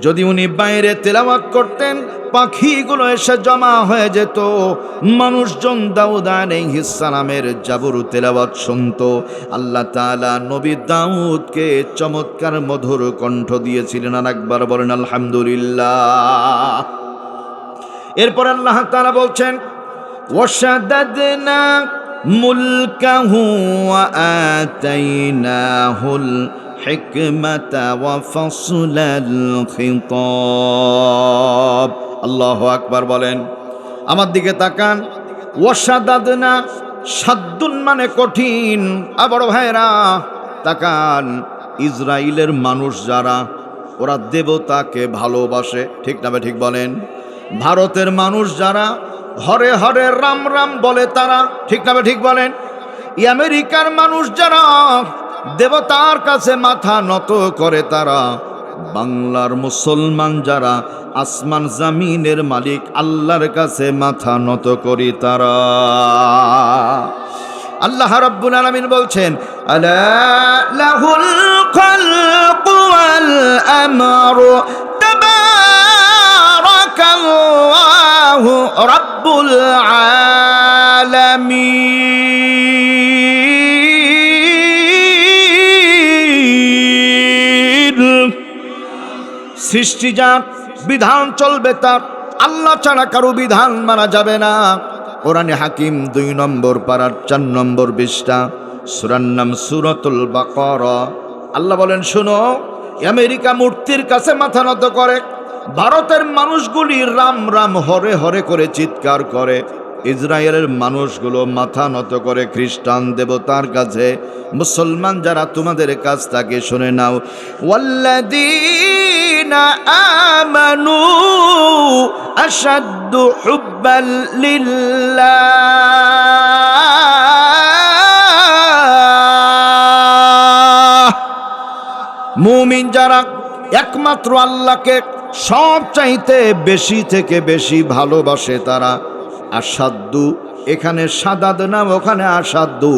যদি উনি বাইরে তেলাওয়াত করতেন, পাখিগুলো এসে জমা হয়ে যেত। মানুষজন দাউদ আলাইহিস সালামের জাবুর তেলাওয়াত শুনত। আল্লাহ তাআলা নবী দাউদকে চমৎকার মধুর কণ্ঠ দিয়েছিলেন। আর একবার বলেন আলহামদুলিল্লাহ। এরপর আল্লাহ তাআলা বলছেন, ওয়াশাদাদনা মুলকাহু ওয়া আতাইনাহুল হিকমাতা ওয়া ফাসলাল খিতাব। আল্লাহু আকবার বলেন। আমার দিকে তাকান। ওয়াশাদাদনা, সাদ্দুন মানে কঠিন। বড় ভাইরা তাকান, ইসরায়েলের মানুষ যারা, ওরা দেবতাকে ভালোবাসে, ঠিক না ঠিক বলেন? ভারতের মানুষ যারা হরে হরে রাম রাম বলে, তারা, ঠিক না ঠিক বলেন? আমেরিকার মানুষ যারা দেবতার কাছে মাথা নত করে, তারা। বাংলার মুসলমান যারা আসমান জামিনের মালিক আল্লাহর কাছে মাথা নত করি, তারা। আল্লাহ রাব্বুল আলামিন বলছেন, আলা লাহুল খালকু ওয়াল আমরু তাবারাকাল্লাহু রাব্বুল আলামিন। সৃষ্টি যার, বিধান চলবে তার, আল্লাহ ছাড়া কারো বিধান মানা যাবে না। কোরআনে হাকিম 2 নম্বর পারার 4 নম্বর পৃষ্ঠা, সূরার নাম সূরাতুল বাকারা। আল্লাহ বলেন, শোনো, আমেরিকা মূর্তির কাছে মাথা নত করে, ভারতের মানুষগুলি রাম রাম হরে হরে করে চিৎকার করে, ইসরায়েলের মানুষগুলো মাথা নত করে খ্রিস্টান দেবতার কাছে। মুসলমান যারা, তোমাদের কাছ থেকে শুনে নাও, ওয়াল্লাযীনা আমানু আশাদ্দু হুব্বাল লিল্লাহ মুমিন যারা একমাত্র আল্লাহকে সব চাইতে বেশি থেকে বেশি ভালোবাসে তারা আসাদ্দু, এখানে সাদাদ নাম, ওখানে আসাদ্দু।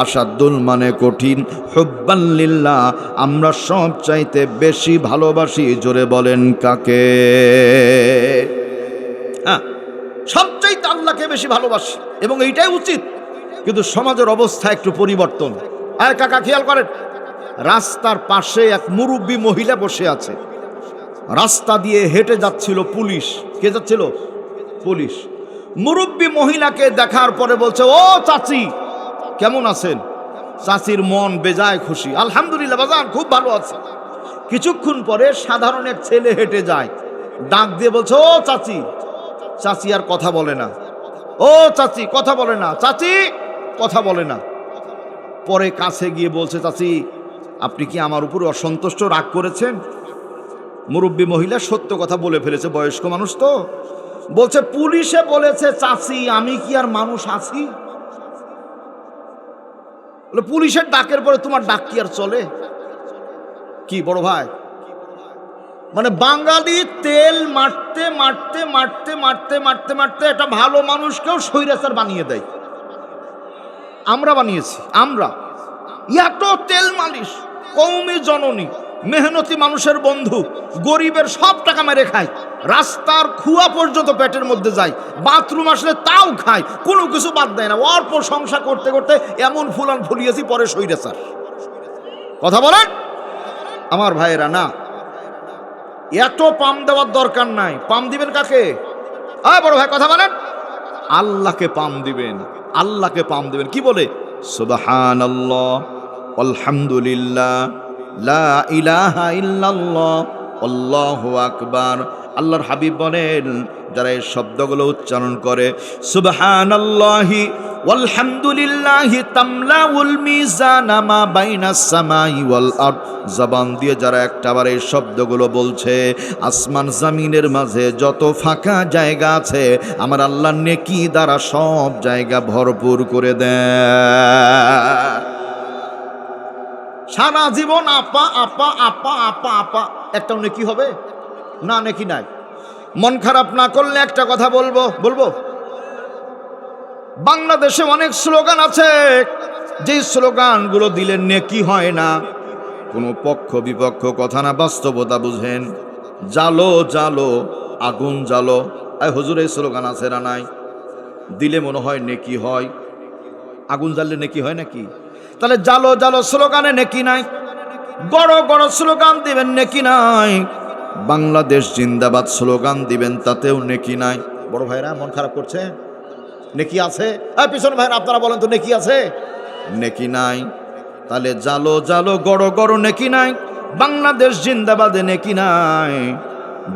আসাদ্দুল মানে কঠিন, হুব্বান লিল্লাহ, আমরা সব চাইতে বেশি ভালোবাসি। জোরে বলেন কাকে? হ্যাঁ, সবচাইতে আল্লাহকে বেশি ভালোবাসি, এবং এইটাই উচিত। কিন্তু সমাজের অবস্থা একটু পরিবর্তন। আয় কাকা, খেয়াল করেন, রাস্তার পাশে এক মুরব্বী মহিলা বসে আছে। রাস্তা দিয়ে হেঁটে যাচ্ছিল পুলিশ। কে যাচ্ছিল? পুলিশ। মুরব্বী মহিলাকে দেখার পরে বলছে, ও চাচি, কেমন আছেন? চাচির মন বেজায় খুশি, আলহামদুলিল্লাহ বাজান, খুব ভালো আছে। কিছুক্ষণ পরে সাধারণ এক ছেলে হেঁটে যায়, ডাক দিয়ে বলছে, ও চাচি। চাচি আর কথা বলে না। ও চাচি, কথা বলে না। চাচি, কথা বলে না। পরে কাছে গিয়ে বলছে, চাচি, আপনি কি আমার উপর অসন্তুষ্ট, রাগ করেছেন? মুরব্বী মহিলা সত্য কথা বলে ফেলেছে, বয়স্ক মানুষ তো। বলছে, পুলিশে বলেছে চাচি, আমি কি আর মানুষ আছি? পুলিশের ডাকের পরে তোমার ডাক কি আর চলে? কি বড় ভাই, মানে বাঙালি তেল মারতে মারতে মারতে মারতে মারতে মারতে একটা ভালো মানুষকেও স্বৈরাচার বানিয়ে দেয়। আমরা বানিয়েছি, আমরা। এত তেল মালিশ, কওমি জননী, মেহনতি মানুষের বন্ধু, গরিবের সব টাকা মেরে খায়, রাস্তার খুয়া পর্যন্ত পেটের মধ্যে যায়, বাথরুম আসলে তাও খায়, কোনো কিছু বাদ দেয় না। ওর প্রশংসা করতে করতে এমন ফুলান ফুলিয়েছি, পরে স্বৈরাচার। কথা বলেন আমার ভাইয়েরা। না, এত পাম দেওয়ার দরকার নাই। পাম দিবেন কাকে? বড় ভাই কথা বলেন, আল্লাহকে পাম দিবেন। আল্লাহকে পাম দিবেন। কি বলে? সুবহানাল্লাহ, আলহামদুলিল্লাহ, লা ইলাহা ইল্লাল্লাহ, আল্লাহু আকবার। আল্লাহর হাবিব বলেন, যারা এই শব্দগুলো উচ্চারণ করে, সুবহানাল্লাহি ওয়ালহামদুলিল্লাহি তামলাউল মিজানা মা বাইনাস সামাই ওয়াল আরদ, জবান দিয়ে যারা একটাবার এই শব্দগুলো বলছে, আসমান জমিনের মাঝে যত ফাঁকা জায়গা আছে, আমার আল্লাহ নেকি দ্বারা সব জায়গা ভরপুর করে দেয়। সারা জীবন আপা আপা আপা আপা আপা, একটা নেকি হবে না? নেকি নাই। মন খারাপ না করলে একটা কথা বলবো, বাংলাদেশে অনেক স্লোগান আছে, যে স্লোগানগুলো দিলে নেকি হয় না। কোনো পক্ষ বিপক্ষ কথা না, বাস্তবতা বুঝেন। জালো জালো, আগুন জালো, হুজুর এই স্লোগান আছে না নাই? দিলে মনে হয় নেকি হয়। আগুন জ্বাললে নেকি হয় নাকি? তাহলে জালো জালো স্লোগানে নেকি নাই। বড় বড় স্লোগান দিবেন, নেকি নাই। বাংলাদেশ জিন্দাবাদ স্লোগান দিবেন, তাতেও নেকি নাই। বড় ভাইরা মন খারাপ করছে? নেকি আছে? পিছন ভাইরা আপনারা বলেন তো, নেকি আছে? নেকি নাই। তাহলে জালো জালো গড় গড় নেকি নাই, বাংলাদেশ জিন্দাবাদে নেকি নাই।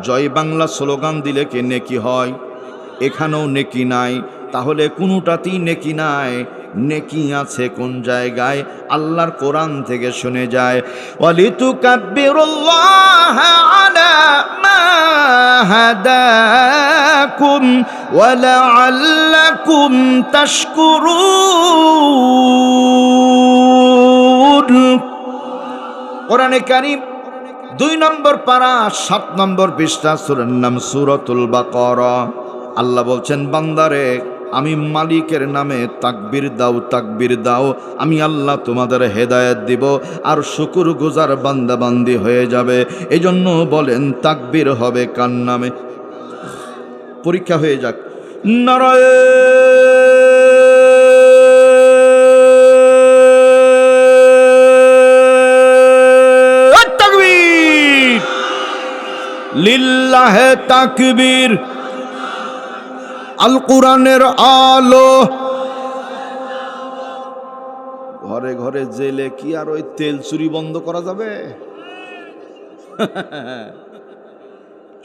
জয় বাংলা স্লোগান দিলে কি নেকি হয়? এখানেও নেকি নাই। তাহলে কোনোটাতেই নেকি নাই। নেকি আছে কোন জায়গায়? আল্লাহর কোরআন থেকে শুনে যায়, ওয়ালিতুকাব্বিরুল্লাহ আলা মা হাদাকুম ওয়া লাআল্লাকুম তাশকুরুন। কোরআনে কারীম 2 নম্বর পারা 7 নম্বর পৃষ্ঠা, সূরার নাম সূরাতুল বাকারা। আল্লাহ বলছেন, বান্দারে, আমি মালিকের নামে তাকবীর দাও, তাকবীর দাও, আমি আল্লাহ তোমাদের হেদায়েত দিব, আর শুকর গুজার বান্দা বান্দি হয়ে যাবে। এজন্য বলেন, তাকবীর হবে কার নামে? পরীক্ষা হয়ে যাক। নারায়ে তাকবীর, লিল্লাহে তাকবীর। আল কোরআনের আলো। ঘরে ঘরে জেলে কি আর ওই তেল চুরি বন্ধ করা যাবে?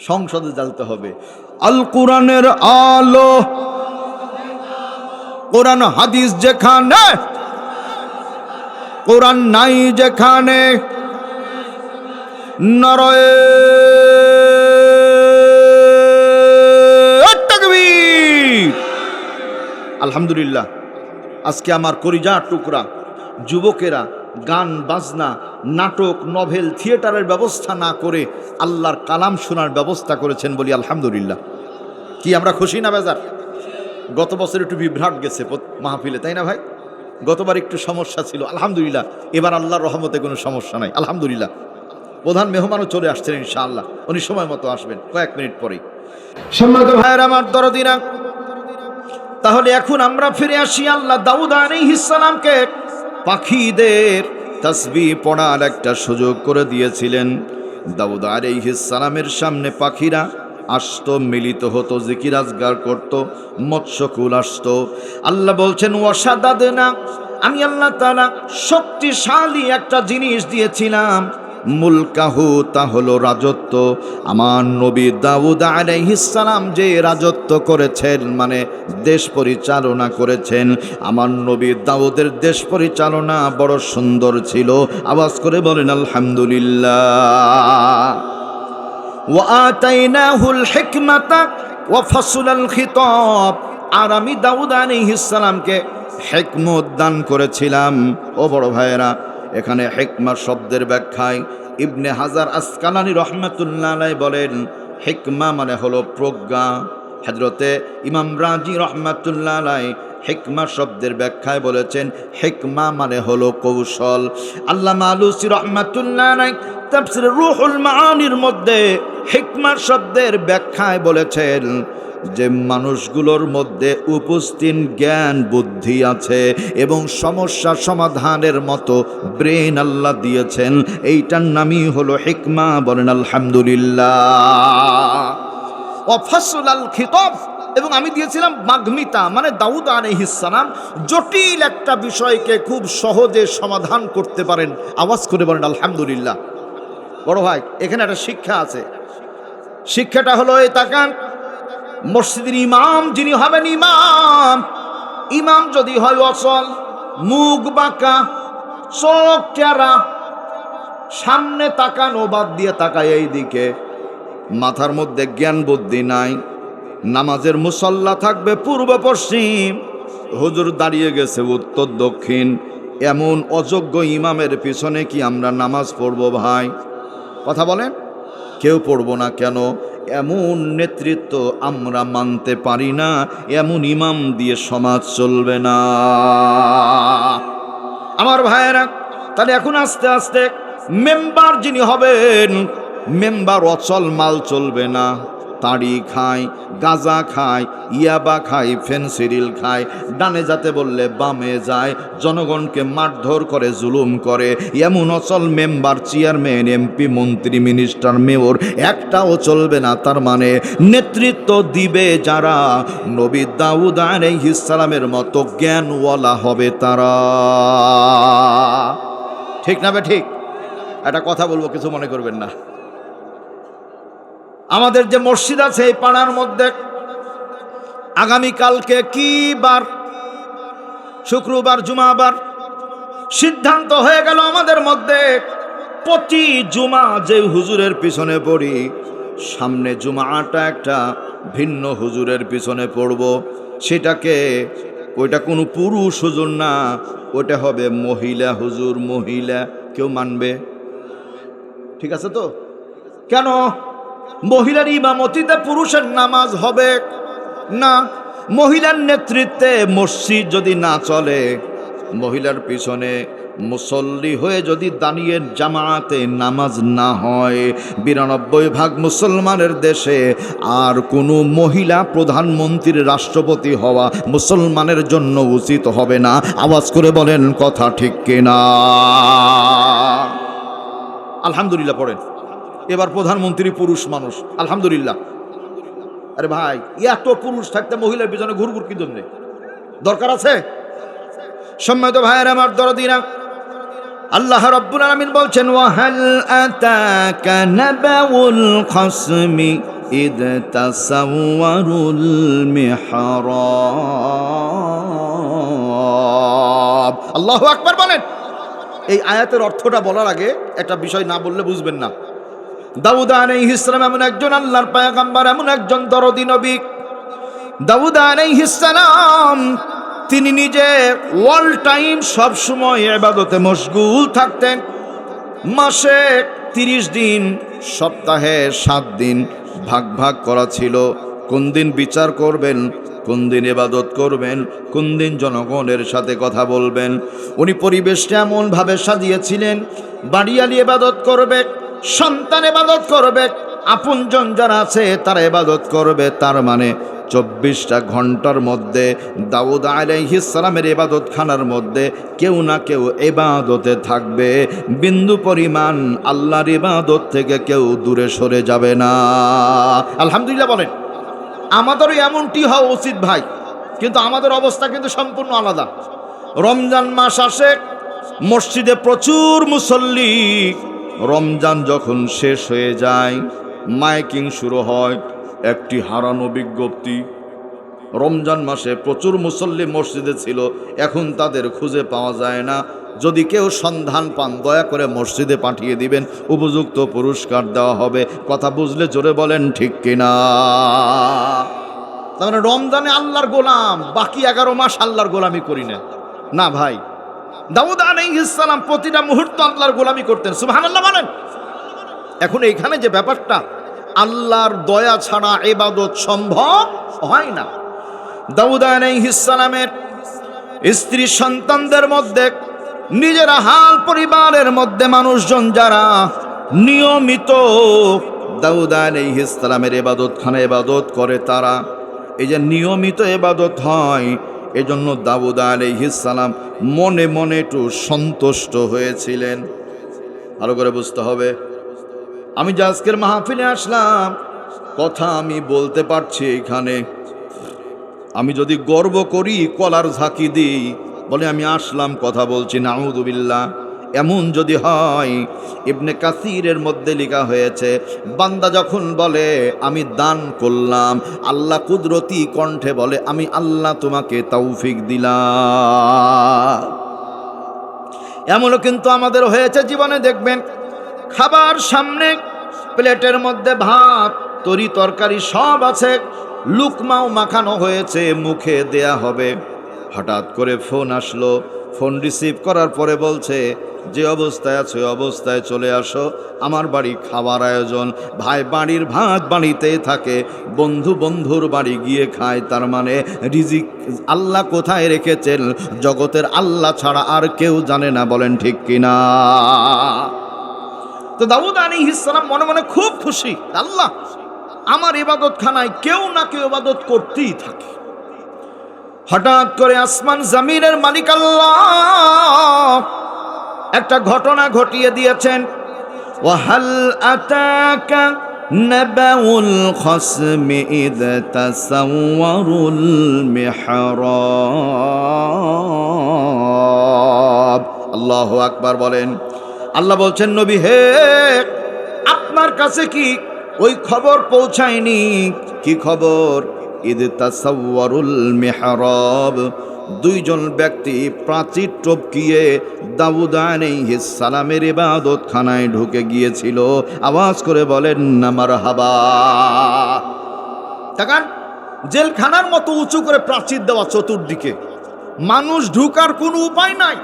সংসদে জ্বালতে হবে। আল কোরআনের আলো। কোরআন হাদিস যেখানে, কোরআন নাই যেখানে, নারায়ে আলহামদুলিল্লাহ। আজকে আমার কলিজার টুকরা যুবকেরা গান বাজনা নাটক, নভেল, থিয়েটারের ব্যবস্থা না করে আল্লাহর কালাম শোনার ব্যবস্থা করেছেন, বলি আলহামদুলিল্লাহ। কি আমরা খুশি না বেজার? গত বছর একটু বিভ্রাট গেছে মাহফিলে, তাই না ভাই? গতবার একটু সমস্যা ছিল, আলহামদুলিল্লাহ। এবার আল্লাহর রহমতে কোনো সমস্যা নাই, আলহামদুলিল্লাহ। প্রধান মেহমানও চলে আসছেন ইনশাআল্লাহ, উনি সময় মতো আসবেন কয়েক মিনিট পরেই। সম্মানিত ভাইয়েরা আমার দরদিরা, তাহলে এখন আমরা ফিরে আসি। আল্লাহ দাউদ আলাইহিস সালামকে পাখিদের তাসবিহ পড়ার একটা সুযোগ করে দিয়েছিলেন। দাউদ আলাইহিস সালামের সামনে পাখিরা আসতো, মিলিত হতো, জিকির আজগার করত, মৎস্যকুল আসতো। আল্লাহ বলছেন ওয়াসাদাদনা, আমি আল্লাহ তাআলা শক্তিশালী একটা জিনিস দিয়েছিলাম, মুলকাহু, তা হলো রাজত্ব। আমার নবী দাউদ আলাইহিস সালাম যে রাজত্ব করেছেন, মানে দেশ পরিচালনা করেছেন, আমার নবী দাউদের দেশ পরিচালনা বড় সুন্দর ছিল। আওয়াজ করে বলেন আলহামদুলিল্লাহ। ওয়া আতাইনাহুল হিকমাতা ওয়া ফাসলাল খিতাব, আর আমি দাউদ আলাইহিস সালামকে হিকমত দান করেছিলাম। ও বড় ভাইয়েরা, এখানে হিকমা শব্দের ব্যাখ্যায় ইবনে হাজার আসকালানী রহমাতুল্লাহ আলাইহি বলেন হিকমা মানে হলো প্রজ্ঞা। হযরতে ইমাম রাজি রহমাতুল্লাহ আলাইহি হিকমা শব্দের ব্যাখ্যায় বলেছেন হিকমা মানে হলো কৌশল। আল্লামা আলুসি রহমাতুল্লাহ আলাইহি তাফসীর রুহুল মাআনির মধ্যে হিকমা শব্দের ব্যাখ্যায় বলেছেন যে মানুষগুলোর মধ্যে উপস্থিত জ্ঞান বুদ্ধি আছে এবং সমস্যা সমাধানের মতো ব্রেন আল্লাহ দিয়েছেন, এইটার নামই হলো হিকমা। বলেন আলহামদুলিল্লাহ। ওয়াফাসলাল খিতাব, এবং আমি দিয়েছিলাম বাগ্মিতা, মানে দাউদ আলাইহিস সালাম জটিল একটা বিষয়কে খুব সহজে সমাধান করতে পারেন। আওয়াজ করে বলেন আলহামদুলিল্লাহ। বড় ভাই, এখানে একটা শিক্ষা আছে। শিক্ষাটা হলো এই, তাকান, মসজিদের ইমাম যিনি হবেন, ইমাম যদি হয় অচল, মুখ বাঁকা, চোখ টেরা, সামনে তাকানো বাদ দিয়ে তাকায় এই দিকে, মাথার মধ্যে জ্ঞান বুদ্ধি নাই, নামাজের মুসল্লা থাকবে পূর্ব পশ্চিম, হুজুর দাঁড়িয়ে গেছে উত্তর দক্ষিণ, এমন অযোগ্য ইমামের পিছনে কি আমরা নামাজ পড়ব ভাই? কথা বলেন, কেউ পড়ব না। কেন? এমন নেতৃত্ব আমরা মানতে পারি না, এমন ইমাম দিয়ে সমাজ চলবে না। আমার ভাইয়েরা, তাহলে এখন আস্তে আস্তে মেম্বার যিনি হবেন, মেম্বার অচল মাল চলবে না, তাড়ি খায়, গাঁজা খায়, ইয়াবা খায়, ফেনসিডিল খায়, ডানে যাতে বললে বামে যায়, জনগণকে মারধর করে, জুলুম করে, এমন অচল মেম্বার, চেয়ারম্যান, এমপি, মন্ত্রী, মিনিস্টার, মেয়র একটাও চলবে না। তার মানে নেতৃত্ব দিবে যারা নবী দাউদ আলাইহিস সালামের মতো জ্ঞানওয়ালা হবে তারা। ঠিক না বে ঠিক? একটা কথা বলবো, কিছু মনে করবেন না। আমাদের যে মসজিদ আছে এই পাড়ার মধ্যে, আগামীকালকে কি বার? শুক্রবার, জুমাবার। সিদ্ধান্ত হয়ে গেল আমাদের মধ্যে প্রতি জুমা যে হুজুরের পিছনে পড়ি, সামনে জুমাটা একটা ভিন্ন হুজুরের পিছনে পড়ব। সেটাকে, ওইটা কোনো পুরুষ হুজুর না, ওটা হবে মহিলা হুজুর। মহিলা কেউ মানবে? ঠিক আছে তো? কেন? মহিলার ইমামতিতে পুরুষের নামাজ হবে না। মহিলার নেতৃত্বে মসজিদ যদি না চলে, মহিলার পিছনে মুসল্লি হয়ে যদি দাঁড়িয়ে জামাতে নামাজ না হয়, ৯২% মুসলমানের দেশে আর কোনো মহিলা প্রধানমন্ত্রীর, রাষ্ট্রপতি হওয়া মুসলমানের জন্য উচিত হবে না। আওয়াজ করে বলেন কথা ঠিক কিনা? আলহামদুলিল্লাহ পড়েন। এবার প্রধানমন্ত্রী পুরুষ মানুষ, আলহামদুলিল্লাহ। আরে ভাই, এত পুরুষ থাকতে মহিলার পিছনে ঘুরঘুর কি জন্যে? দরকার আছে? সম্মানিত ভাইয়ের আমার দরদিরা, আল্লাহ রাব্বুল আলামিন বলছেন ওয়াহাল আতাকা নাবাউল খাসমি ইদ তাসাওয়ারুল মিহরাব। আল্লাহু আকবার বলেন। এই আয়াতের অর্থটা বলার আগে একটা বিষয় না বললে বুঝবেন না। দাউদ আলাইহিস সালাম এমন একজন আল্লাহর পয়গম্বর, এমন একজন দরদি নবী। দাউদ আলাইহিস সালাম তিনি নিজে অল টাইম সব সময় ইবাদতে মশগুল থাকতেন। মাসে 30 দিন, সপ্তাহে 7 দিন ভাগ ভাগ করা ছিল। কোন দিন বিচার করবেন, কোন দিন ইবাদত করবেন, কোন দিন জনগণের সাথে কথা বলবেন। উনি পরিবেশটা এমনভাবে সাজিয়েছিলেন, বাড়িয়ালি ইবাদত করবে, সন্তান ইবাদত করবে, আপনজন যারা আছে তারা ইবাদত করবে। তার মানে 24টা ঘন্টার মধ্যে দাউদ আলাইহিস সালামের ইবাদতখানার মধ্যে কেউ না কেউ ইবাদতে থাকবে। বিন্দু পরিমাণ আল্লাহর ইবাদত থেকে কেউ দূরে সরে যাবে না। আলহামদুলিল্লাহ বলেন। আমাদেরও এমনটি হওয়া উচিত ভাই, কিন্তু আমাদের অবস্থা কিন্তু সম্পূর্ণ আলাদা। রমজান মাস আসে, মসজিদে প্রচুর মুসল্লি। রমজান যখন শেষ হয়ে যায়, মাইকিং শুরু হয়, একটি হারানো বিজ্ঞপ্তি। রমজান মাসে প্রচুর মুসল্লি মসজিদে ছিল, এখন তাদের খুঁজে পাওয়া যায় না। যদি কেউ সন্ধান পান দয়া করে মসজিদে পাঠিয়ে দিবেন, উপযুক্ত পুরস্কার দেওয়া হবে। কথা বুঝলে জোরে বলেন ঠিক কিনা? তার মানে রমজানে আল্লাহর গোলাম, বাকি 11 মাস আল্লাহর গোলামি করি না। না ভাই, দাউদ আলাইহিস সালাম প্রতিটা মুহূর্ত আল্লাহর গোলামি করতেন। সুবহানাল্লাহ বলেন। এখন এইখানে যে ব্যাপারটা, আল্লাহর দয়া ছাড়া ইবাদত সম্ভব হয় না। দাউদ আলাইহিস সালামের স্ত্রী সন্তানদের মধ্যে, নিজের হাল পরিবারের মধ্যে মানুষজন যারা নিয়মিত দাউদ আলাইহিস সালামের ইবাদতখানা ইবাদত করে, তারা এই যে নিয়মিত ইবাদত হয়, এজন্য দাউদ আলাইহিস সালাম মনে মনে একটু সন্তুষ্ট হয়েছিলেন। ভালো করে বুঝতে হবে। আমি যে আজকের মাহফিলে আসলাম, কথা আমি বলতে পারছি এখানে, আমি যদি গর্ব করি, কলার ঝাঁকি দিই, বলে আমি আসলাম কথা বলছি, নাউযুবিল্লাহ, এমন যদি হয়, ইবনে কাসিরের মধ্যে লেখা হয়েছে, বান্দা যখন বলে আমি দান করলাম, আল্লাহ কুদরতি কণ্ঠে বলে আমি আল্লাহ তোমাকে তৌফিক দিলাম। এমনও কিন্তু আমাদের হয়েছে জীবনে। দেখবেন খাবার সামনে, প্লেটের মধ্যে ভাত, তরি তরকারি সব আছে, লুকমাও মাখানো হয়েছে, মুখে দেয়া হবে। হঠাৎ করে ফোন আসলো। ফোন রিসিভ করার পরে বলছে, যে অবস্থায় আছো ওই অবস্থায় চলে আসো, আমার বাড়ি খাবার আয়োজন। ভাই, বাড়ির ভাত বাড়িতেই থাকে, বন্ধু বন্ধুর বাড়ি গিয়ে খায়। তার মানে রিজিক আল্লাহ কোথায় রেখেছেন, জগতের আল্লাহ ছাড়া আর কেউ জানে না। বলেন ঠিক কিনা? তো দাউদ আলাইহিস সালাম মনে মনে খুব খুশি, আল্লাহ আমার ইবাদতখানায় কেউ না কেউ ইবাদত করতেই থাকে। হঠাৎ করে আসমান জমিনের মালিক আল্লাহ একটা ঘটনা ঘটিয়ে দিয়েছেন। ওয়াহাল আতাকা নাবাউল খাসমি ইয তাসাওয়ারুল মিহরাব। আল্লাহু আকবার বলেন। আল্লাহ বলছেন, নবী হে, আপনার কাছে কি ওই খবর পৌঁছায়নি? কি খবর? ইদ তাসাওয়ারুল মিহরাব, দুইজন ব্যক্তি প্রাচীর টপকিয়ে দাউদ আলাইহিস সালামের ইবাদতখানায় ঢুকে গিয়েছিল। আওয়াজ করে বলেন না মারহাবা। তাকান, জেলখানার মতো উঁচু করে প্রাচীর দেওয়া চতুর্দিকে, মানুষ ঢুকার কোনো উপায় নাই।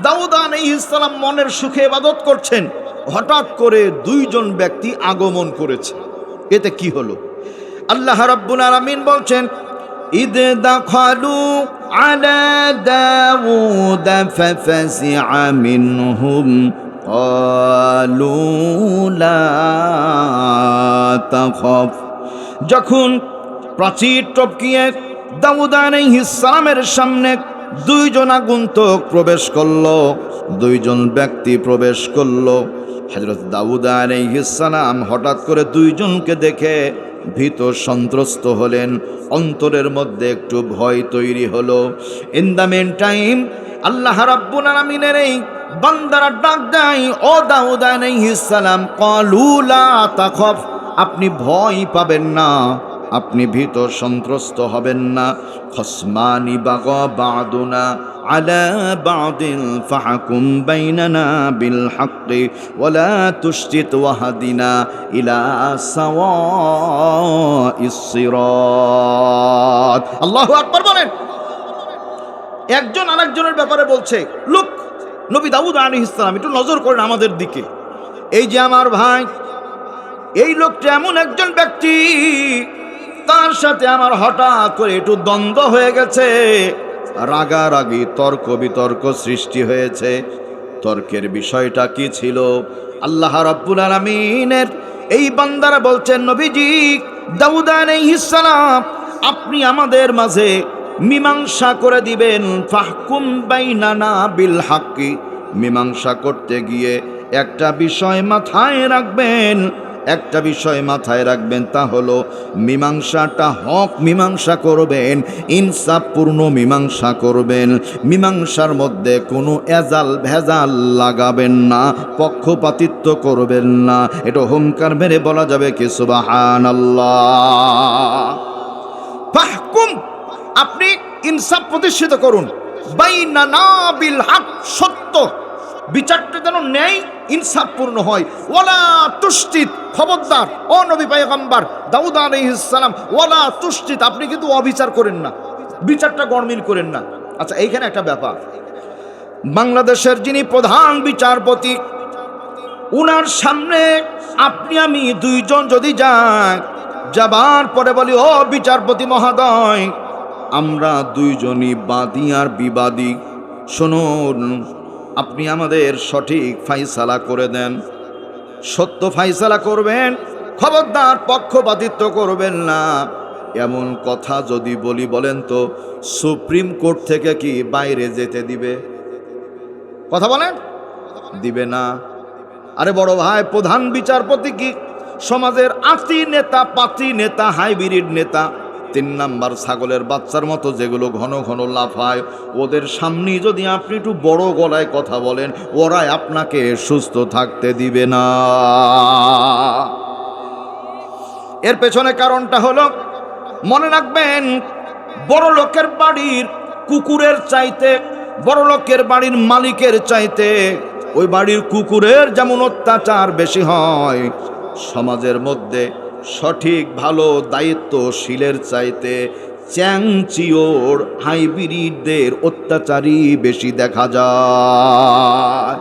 দাউদ আলাইহিস সালাম মনের সুখে ইবাদত করছেন, হঠাৎ করে দুইজন ব্যক্তি আগমন করেছে। এতে কি হলো? আল্লাহ রাব্বুল আলামিন বলছেন, ইদ দাখালু আলা দাউদ ফাফাজিআ মিনহুম ক্বালু লা তাখাফ। যখন প্রাচীর টপকিয়ে দাউদ আলাইহিস সালামের সামনে দুইজন আগন্তুক প্রবেশ করলো, দুইজন ব্যক্তি প্রবেশ করলো, হযরত দাউদ আলাইহিস সালাম হঠাৎ করে দুইজনকে দেখে ভীত সন্ত্রস্ত হলেন, অন্তরের মধ্যে একটু ভয় তৈরি হলো। ইন দ্য মেন টাইম আল্লাহ রাব্বুল আলামিনের এই বান্দারা ডাক দেয়, ও দাউদ আলাইহিস সালাম, ক্বালু লা তাখাফ, আপনি ভয় পাবেন না, আপনি ভীত সন্ত্রস্ত হবেন না। খসমানি বাগা বাদুনা আলা বাদিল ফাহকুম বাইনানা বিল হাক্কি ওয়ালা তুশতিত ওয়াহদিনা ইলা সাওয়াইস সিরাত। আল্লাহু আকবার বলেন। একজন আরেকজনের ব্যাপারে বলছে, লুক নবী দাউদ আলাইহিস সালাম। একটু নজর করেন আমাদের দিকে। এই যে আমার ভাই, এই লোকটা এমন একজন ব্যক্তি, তার সাথে আমার হঠাৎ করে একটু দ্বন্দ্ব হয়ে গেছে, রাগারাগি তর্ক বিতর্ক সৃষ্টি হয়েছে। তর্কের বিষয়টা কি ছিল? আল্লাহ রাব্বুল আলামিনের এই বান্দারা বলছেন, নবীজি দাউদ আলাইহিস সালাম, আপনি আমাদের মাঝে মীমাংসা করে দিবেন। ফাহকুম বাইনানা বিল হাক্কি, মীমাংসা করতে গিয়ে একটা বিষয় মাথায় রাখবেন, একটা বিষয় মাথায় রাখবেন, তা হলো মীমাংসাটা হক মীমাংসা করবেন, ইনসাফপূর্ণ মীমাংসা করবেন। মীমাংসার মধ্যে কোনো এজাল ভেজাল লাগাবেন না, পক্ষপাতিত্ব করবেন না। এটা হুঙ্কার মেরে বলা যাবে কি সুবহানাল্লাহ। ফাহকুম, আপনি ইনসাফ প্রতিষ্ঠিত করুন। বাইনানা বিল হক, সত্য বিচারটা যেন ন্যায় ইনসাফপূর্ণ হয়। ওয়ালা তুশতিত, খবরদার ও নবী পয়গম্বর দাউদ আলাইহিস সালাম, ওয়ালা তুশতিত, আপনি কিন্তু অবিচার করেন না, বিচারটা গড়মিল করেন না। আচ্ছা, এইখানে একটা ব্যাপার, বাংলাদেশের যিনি প্রধান বিচারপতি, উনার সামনে আপনি আমি দুইজন যদি যাই, যাবার পরে বলি, ও বিচারপতি মহোদয়, আমরা দুইজনই বাদী আর বিবাদী, শুনুন, আপনি আমাদের সঠিক ফাইসালা করে দেন, সত্য ফাইসালা করবেন, খবরদার পক্ষপাতিত্ব করবেন না। এমন কথা যদি বলি, বলেন তো সুপ্রিম কোর্ট থেকে কি বাইরে যেতে দিবে? কথা বলেন, দিবে না। আরে বড় ভাই, প্রধান বিচারপতি কি সমাজের আতি নেতা, পাতি নেতা, হাইব্রিড নেতা, 3 নাম্বার ছাগলের বাচ্চার মতো যেগুলো ঘন ঘন লাফায়, ওদের সামনে যদি আপনি একটু বড় গলায় কথা বলেন, ওরাই আপনাকে সুস্থ থাকতে দিবে না। এর পেছনে কারণটা হলো, মনে রাখবেন, বড় লোকের বাড়ির কুকুরের চাইতে, বড় লোকের বাড়ির মালিকের চাইতে ওই বাড়ির কুকুরের যেমন অত্যাচার বেশি হয়, সমাজের মধ্যে সঠিক ভালো দায়িত্বশীলের চাইতে চ্যাংচিওর হাইব্রিডদের অত্যাচারই বেশি দেখা যায়।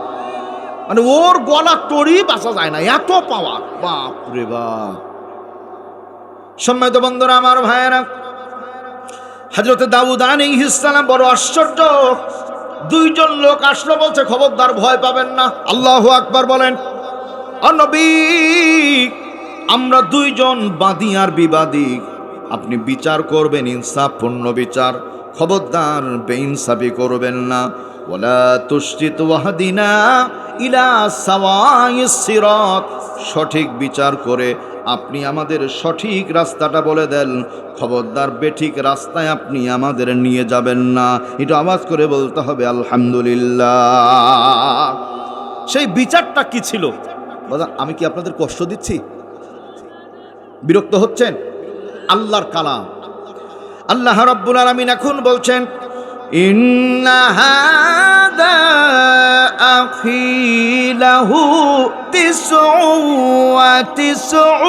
মানে ওর গলা তড়ি বাঁচা যায় না, এত পাওয়ার, বাপ রে বাপ। সম্মানিত বন্ধুরা, আমার ভাইয়েরা, হযরত দাউদ আলাইহিস সালাম বড় আশ্চর্য, দুইজন লোক আসলো, বলছে খবরদার ভয় পাবেন না। আল্লাহু আকবার বলেন। ও নবী, আমরা দুইজন বাদী আর বিবাদী, আপনি বিচার করবেন ইনসাফপূর্ণ বিচার, খবরদার বেইনসাফি করবেন না। ওয়ালা তুশতিত ওয়াহদিনা ইলা সাওয়াইস সিরাত, সঠিক বিচার করে আপনি আমাদের সঠিক রাস্তাটা বলে দেন, খবরদার বেঠিক রাস্তায় আপনি আমাদের নিয়ে যাবেন না। এটা আওয়াজ করে বলতে হবে আলহামদুলিল্লাহ। সেই বিচারটা কি ছিল? আমি কি আপনাদের কষ্ট দিচ্ছি? বিরক্ত হচ্ছেন? আল্লাহর কালাম, আল্লাহ রাব্বুল আলামিন এখন বলছেন, ইন্না হাদা আখি লাহু তিসউওয়া তিসউন।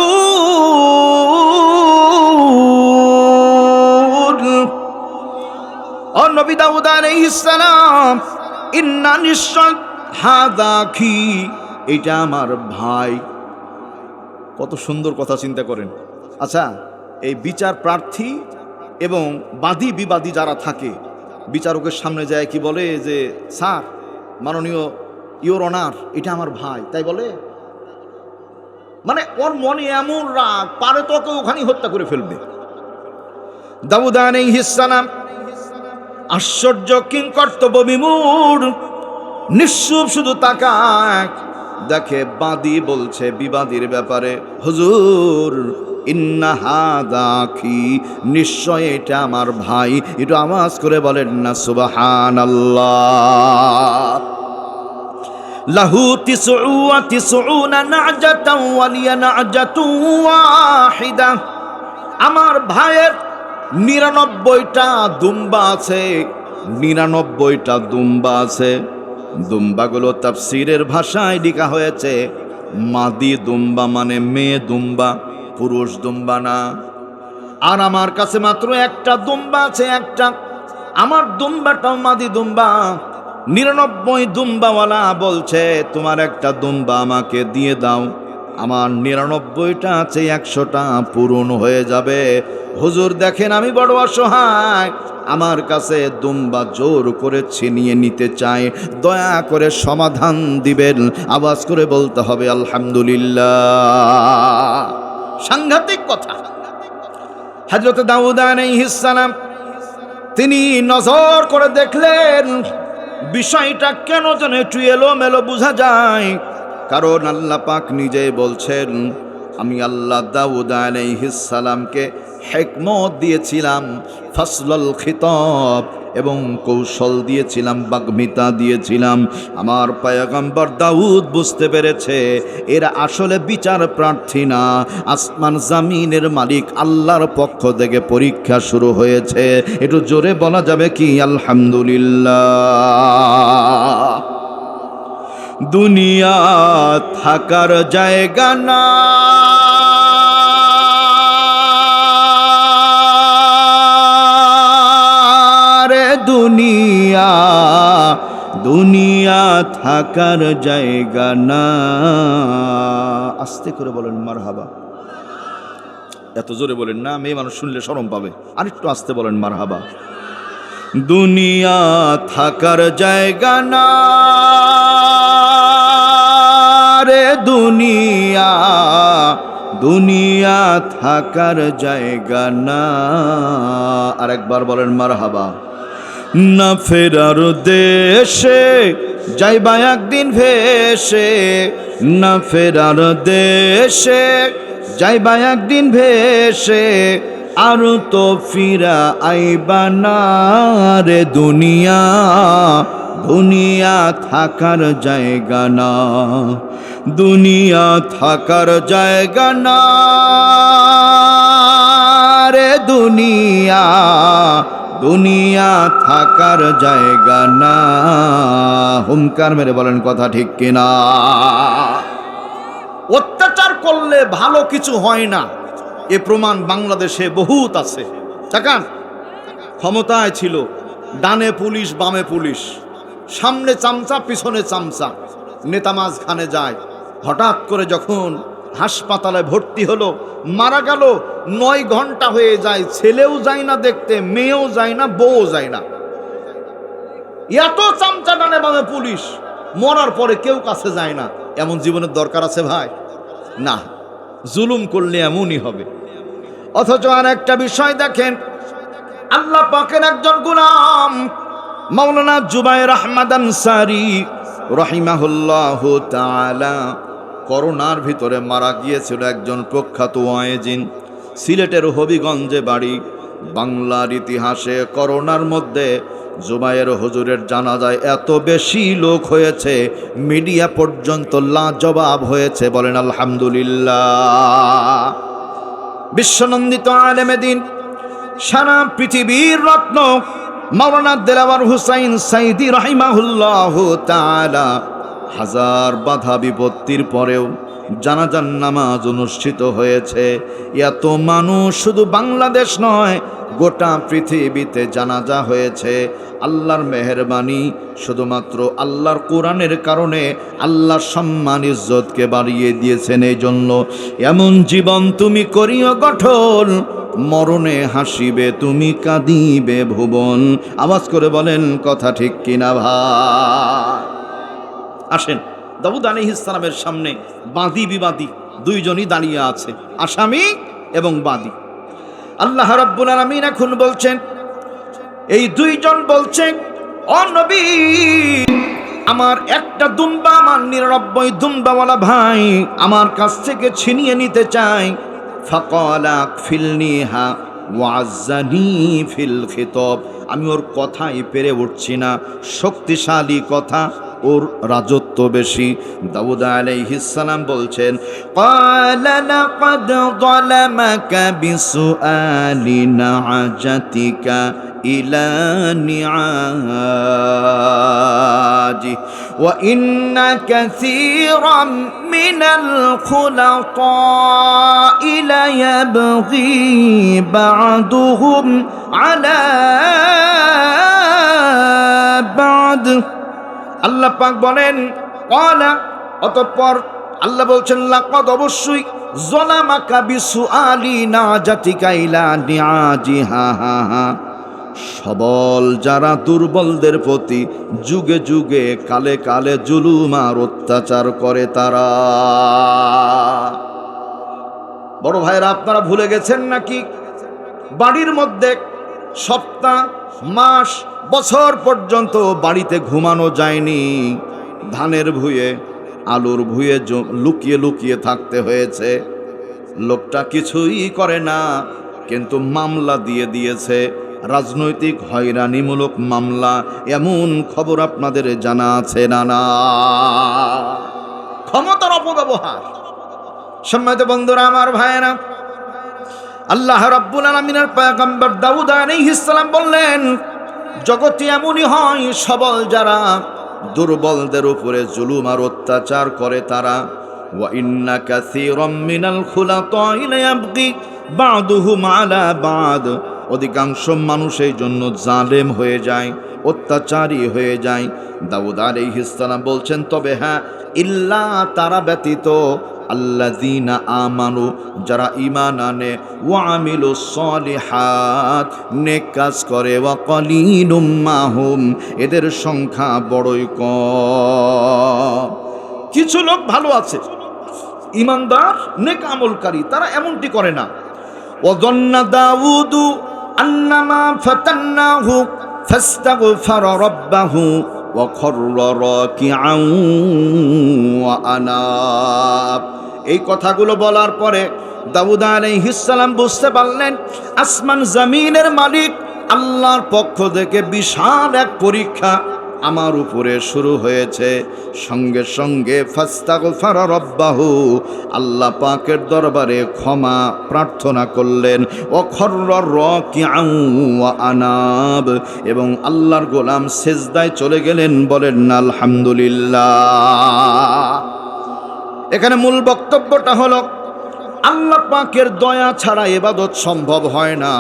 ও নবী দাউদ আলাইহিস সালাম, ইন্না, নিশ্চয়, হাদা আখি, এটা আমার ভাই। কত সুন্দর কথা, চিন্তা করেন। আচ্ছা, এই বিচার প্রার্থী এবং বাদী বিবাদী যারা থাকে, বিচারকের সামনে যায় কি বলে যে, স্যার, মাননীয় ইওর অনার, এটা আমার ভাই, তাই বলে? মানে ওর মনে এমন রাগ, পারে তো ওকে ওখানেই হত্যা করে ফেলবে। দাউদ আলাইহিস সালাম আশ্চর্য, কিংকর্তব্য বিমূঢ়, নিশ্চুপ, শুধু তাকায়, দেখে বাদী বলছে বিবাদীর ব্যাপারে, হুজুর, ইন্না হাদা আখি, নিশ্চয় এটা আমার ভাই। একটু আওয়াজ করে বলেন না সুবহানাল্লাহ। লাহু তিসউওয়া তিসউনা নাজাতান ওয়া লিয়া নাজাতুন ওয়াহিদা, আমার ভাইয়ের 99টা দুম্বা আছে, 99টা দুম্বা আছে। দুম্বাগুলো তাফসীরের ভাষায় লেখা হয়েছে মাদি দুম্বা, মানে মেয়ে দুম্বা, পুরুষ দুম্বা না। আর আমার কাছে মাত্র একটা দুম্বা আছে, একটা। আমার দুম্বাটাও মাদি দুম্বা, 99 দুম্বাওয়ালা বলছে তোমার একটা দুম্বা আমাকে দিয়ে দাও, আমার 99টা আছে, 100টা পূরণ হয়ে যাবে। হুজুর দেখেন আমি বড় অসহায়, আমার কাছে দুম্বা জোর করে ছিনিয়ে নিতে চাই, দয়া করে সমাধান দিবেন। আওয়াজ করে বলতে হবে আলহামদুলিল্লাহ। সাংঘাতিক কথা। হযরত দাউদ আলাইহিস সালাম তিনি নজর করে দেখলেন বিষয়টা কেন যেন একটু এলোমেলো বোঝা যায়, কারণ আল্লাহ পাক নিজেই বলছেন আমি আল্লাহ দাউদ আলাইহিস সালামকে হিকমত দিয়েছিলাম, ফাসলুল খিতাব, এবং কৌশল দিয়েছিলাম, বাগ্মিতা দিয়েছিলাম। আমার পয়গম্বর দাউদ বুঝতে পেরেছে এরা আসলে বিচার প্রার্থী না, আসমান জামিনের মালিক আল্লাহর পক্ষ থেকে পরীক্ষা শুরু হয়েছে। একটু জোরে বলা যাবে কি আলহামদুলিল্লাহ। দুনিয়া থাকার জায়গা না, রে দুনিয়া, দুনিয়া থাকার জায়গা না। আস্তে করে বলেন মারহাবা। এত জোরে বলেন না, মেয়ে মানুষ শুনলে শরম পাবে। আরেকটু আস্তে বলেন মারহাবা। দুনিয়া থাকার জায়গা না রে দুনিয়া, দুনিয়া থাকার জায়গা না। আরেকবার বলেন মারহাবা। না ফেরার দেশে যাইবা একদিন ভেসে, না ফেরার দেশে যাইবা একদিন ভেসে, আর তো ফিরা আইবা না রে দুনিয়া, দুনিয়া থাকার জায়গা না, দুনিয়া থাকার জায়গা না রে দুনিয়া, দুনিয়া থাকার জায়গা না। হুঙ্কার মেরে বলেন কথা ঠিক কিনা? অত্যাচার করলে ভালো কিছু হয় না, এ প্রমাণ বাংলাদেশে বহুত আছে। তাকান, ক্ষমতায় ছিল ডানে পুলিশ বামে পুলিশ, সামনে চামচা পিছনে চামচা, নেতা মাঝখানে যায়। হঠাৎ করে যখন হাসপাতালে ভর্তি হলো, মারা গেল, 9 ঘন্টা হয়ে যায়, ছেলেও যায় না দেখতে, মেয়েও যায় না, বউও যায় না। এত চামচা ডানে বামে পুলিশ, মরার পরে কেউ কাছে যায় না। এমন জীবনের দরকার আছে ভাই? না, জুলুম করলে এমনই হবে। অথচ আর একটা বিষয় দেখেন, আল্লাহ পাকের একজন গোলাম মাওলানা জুবায়ের আহমদ আনসারী রাহিমাহুল্লাহু তাআলা করোনার ভিতরে মারা গিয়েছিল। একজন প্রখ্যাত ওয়াইজিন, সিলেটের হবিগঞ্জে বাড়ি। বাংলার ইতিহাসে করোনার মধ্যে জুবায়ের হুজুরের জানাজায় এত বেশি লোক হয়েছে, মিডিয়া পর্যন্ত লাজবাব হয়েছে। বলেন আলহামদুলিল্লাহ। বিশ্বনন্দিত আলেমে দ্বীন, সারা পৃথিবীর রত্ন মাওলানা দেলাওয়ার হুসাইন সাইদি রাহিমাহুল্লাহু তাআলা হাজার বাধা বিপত্তির পরেও জানাজার নামাজ অনুষ্ঠিত হয়েছে। এত মানুষ শুধু বাংলাদেশ নয়, গোটা পৃথিবীতে জানাজা হয়েছে। আল্লাহর মেহেরবানি, শুধুমাত্র আল্লাহর কোরআনের কারণে আল্লাহর সম্মান ইজ্জতকে বাড়িয়ে দিয়েছেন। এই জন্য এমন জীবন তুমি করিও গঠন, মরণে হাসিবে তুমি কাঁদিবে ভুবন। আওয়াজ করে বলেন কথা ঠিক কিনা ভাই? আসেন, দাউদ আলাইহিস সালামের সামনে বাদী বিবাদী দুইজনই দাঁড়িয়ে আছে, আসামি এবং বাদী। আল্লাহ রাব্বুল আলামিন এখন বলছেন, এই দুইজন বলছেন, ও নবী, আমার একটা দুম্বা আমার 99 দুম্বাওয়ালা ভাই আমার কাছ থেকে ছিনিয়ে নিতে চাই। ফাকালা ফিলনিহা ওয়াজ্জানি ফিল খিতাব, আমি ওর কথাই পেরে উঠছি না, শক্তিশালী কথা, ওর রাজত্ব বেশি। দাউদ আলাইহিস সালাম বলছেন, ক্বালা লাকাদ যালামাকা বিসুআলি নাআজাতিকা ইলা নিআজি ওয়া ইন্না কাসীরাম মিনাল খুলাতা'i লা ইয়াবগি বা'দুহুম আলা বা'দ আল্লাহ পাক বলেন ক্বালা, অতঃপর আল্লাহ বলছেন লাকাদ, অবশ্যই যালামাকা বিসুআলি নাজাতিকা ইলা নিআজিহা, সবল যারা দুর্বলদের প্রতি যুগে যুগে কালে কালে জুলুম আর অত্যাচার করে তারা। বড় ভাইরা, আপনারা ভুলে গেছেন নাকি বাড়ির মধ্যে সপ্তাহ, মাস, বছর পর্যন্ত বাড়িতে ঘুমানো যায়নি, ধানের ভুঁয়ে, আলুর ভুঁয়ে লুকিয়ে লুকিয়ে থাকতে হয়েছে। লোকটা কিছুই করে না, কিন্তু মামলা দিয়ে দিয়েছে, রাজনৈতিক হয়রানিমূলক মামলা। এমন খবর আপনাদের জানা আছে না? না, ক্ষমতার অপব্যবহার। সম্মানিত বন্ধুরা, আমার ভাইয়েরা, আল্লাহ রাব্বুল আলামিনের পয়গম্বর দাউদ আলাইহিস সালাম বললেন, জগতে এমনই হয়, সবল যারা দুর্বলদের উপরে জুলুম আর অত্যাচার করে তারা। ওয়া ইন্না কাসীরাম মিনাল খুলাতা'i লায়াবগি বা'দুহুম আলা বা'দ, অধিকাংশ মানুষ এই জন্য জালেম হয়ে যায়, অত্যাচারী হয়ে যায়। দাউদ আলাইহিস সালাম বলছেন, তবে হ্যাঁ, ইল্লা, তারা ব্যতীত, আল্লাযীনা আমানু, যারা ঈমান আনে, ওয়া আমিলুস সলিহাত, নেক কাজ করে, ওয়া কলিলুম মাহুম, এদের সংখ্যা বড়ই কম। কিছু লোক ভালো আছে, ঈমানদার, নেক আমলকারী, তারা এমনটি করে না। ওয়া যান্না দাউদু আন্নামা ফাতান্নাহু ফাস্তাগফারা রাব্বাহু ওয়া খাররা রাকিআন ওয়া আনাব। এই কথাগুলো বলার পরে দাউদ আলাইহিস সালাম বুঝতে পারলেন, আসমান জমিনের মালিক আল্লাহর পক্ষ থেকে বিশাল এক পরীক্ষা আমার উপরে শুরু হয়েছে। সঙ্গে সঙ্গে ফাস্তাগফারা রাব্বাহু, আল্লাহ পাকের দরবারে ক্ষমা প্রার্থনা করলেন। ওয়া খাররা রাকিআন ওয়া আনাব, এবং আল্লাহর গোলাম সেজদায় চলে গেলেন। বলেন আলহামদুলিল্লাহ। এখানে মূল বক্তব্যটা হলো, আল্লাহ পাকের দয়া ছাড়া ইবাদত সম্ভব হয় না।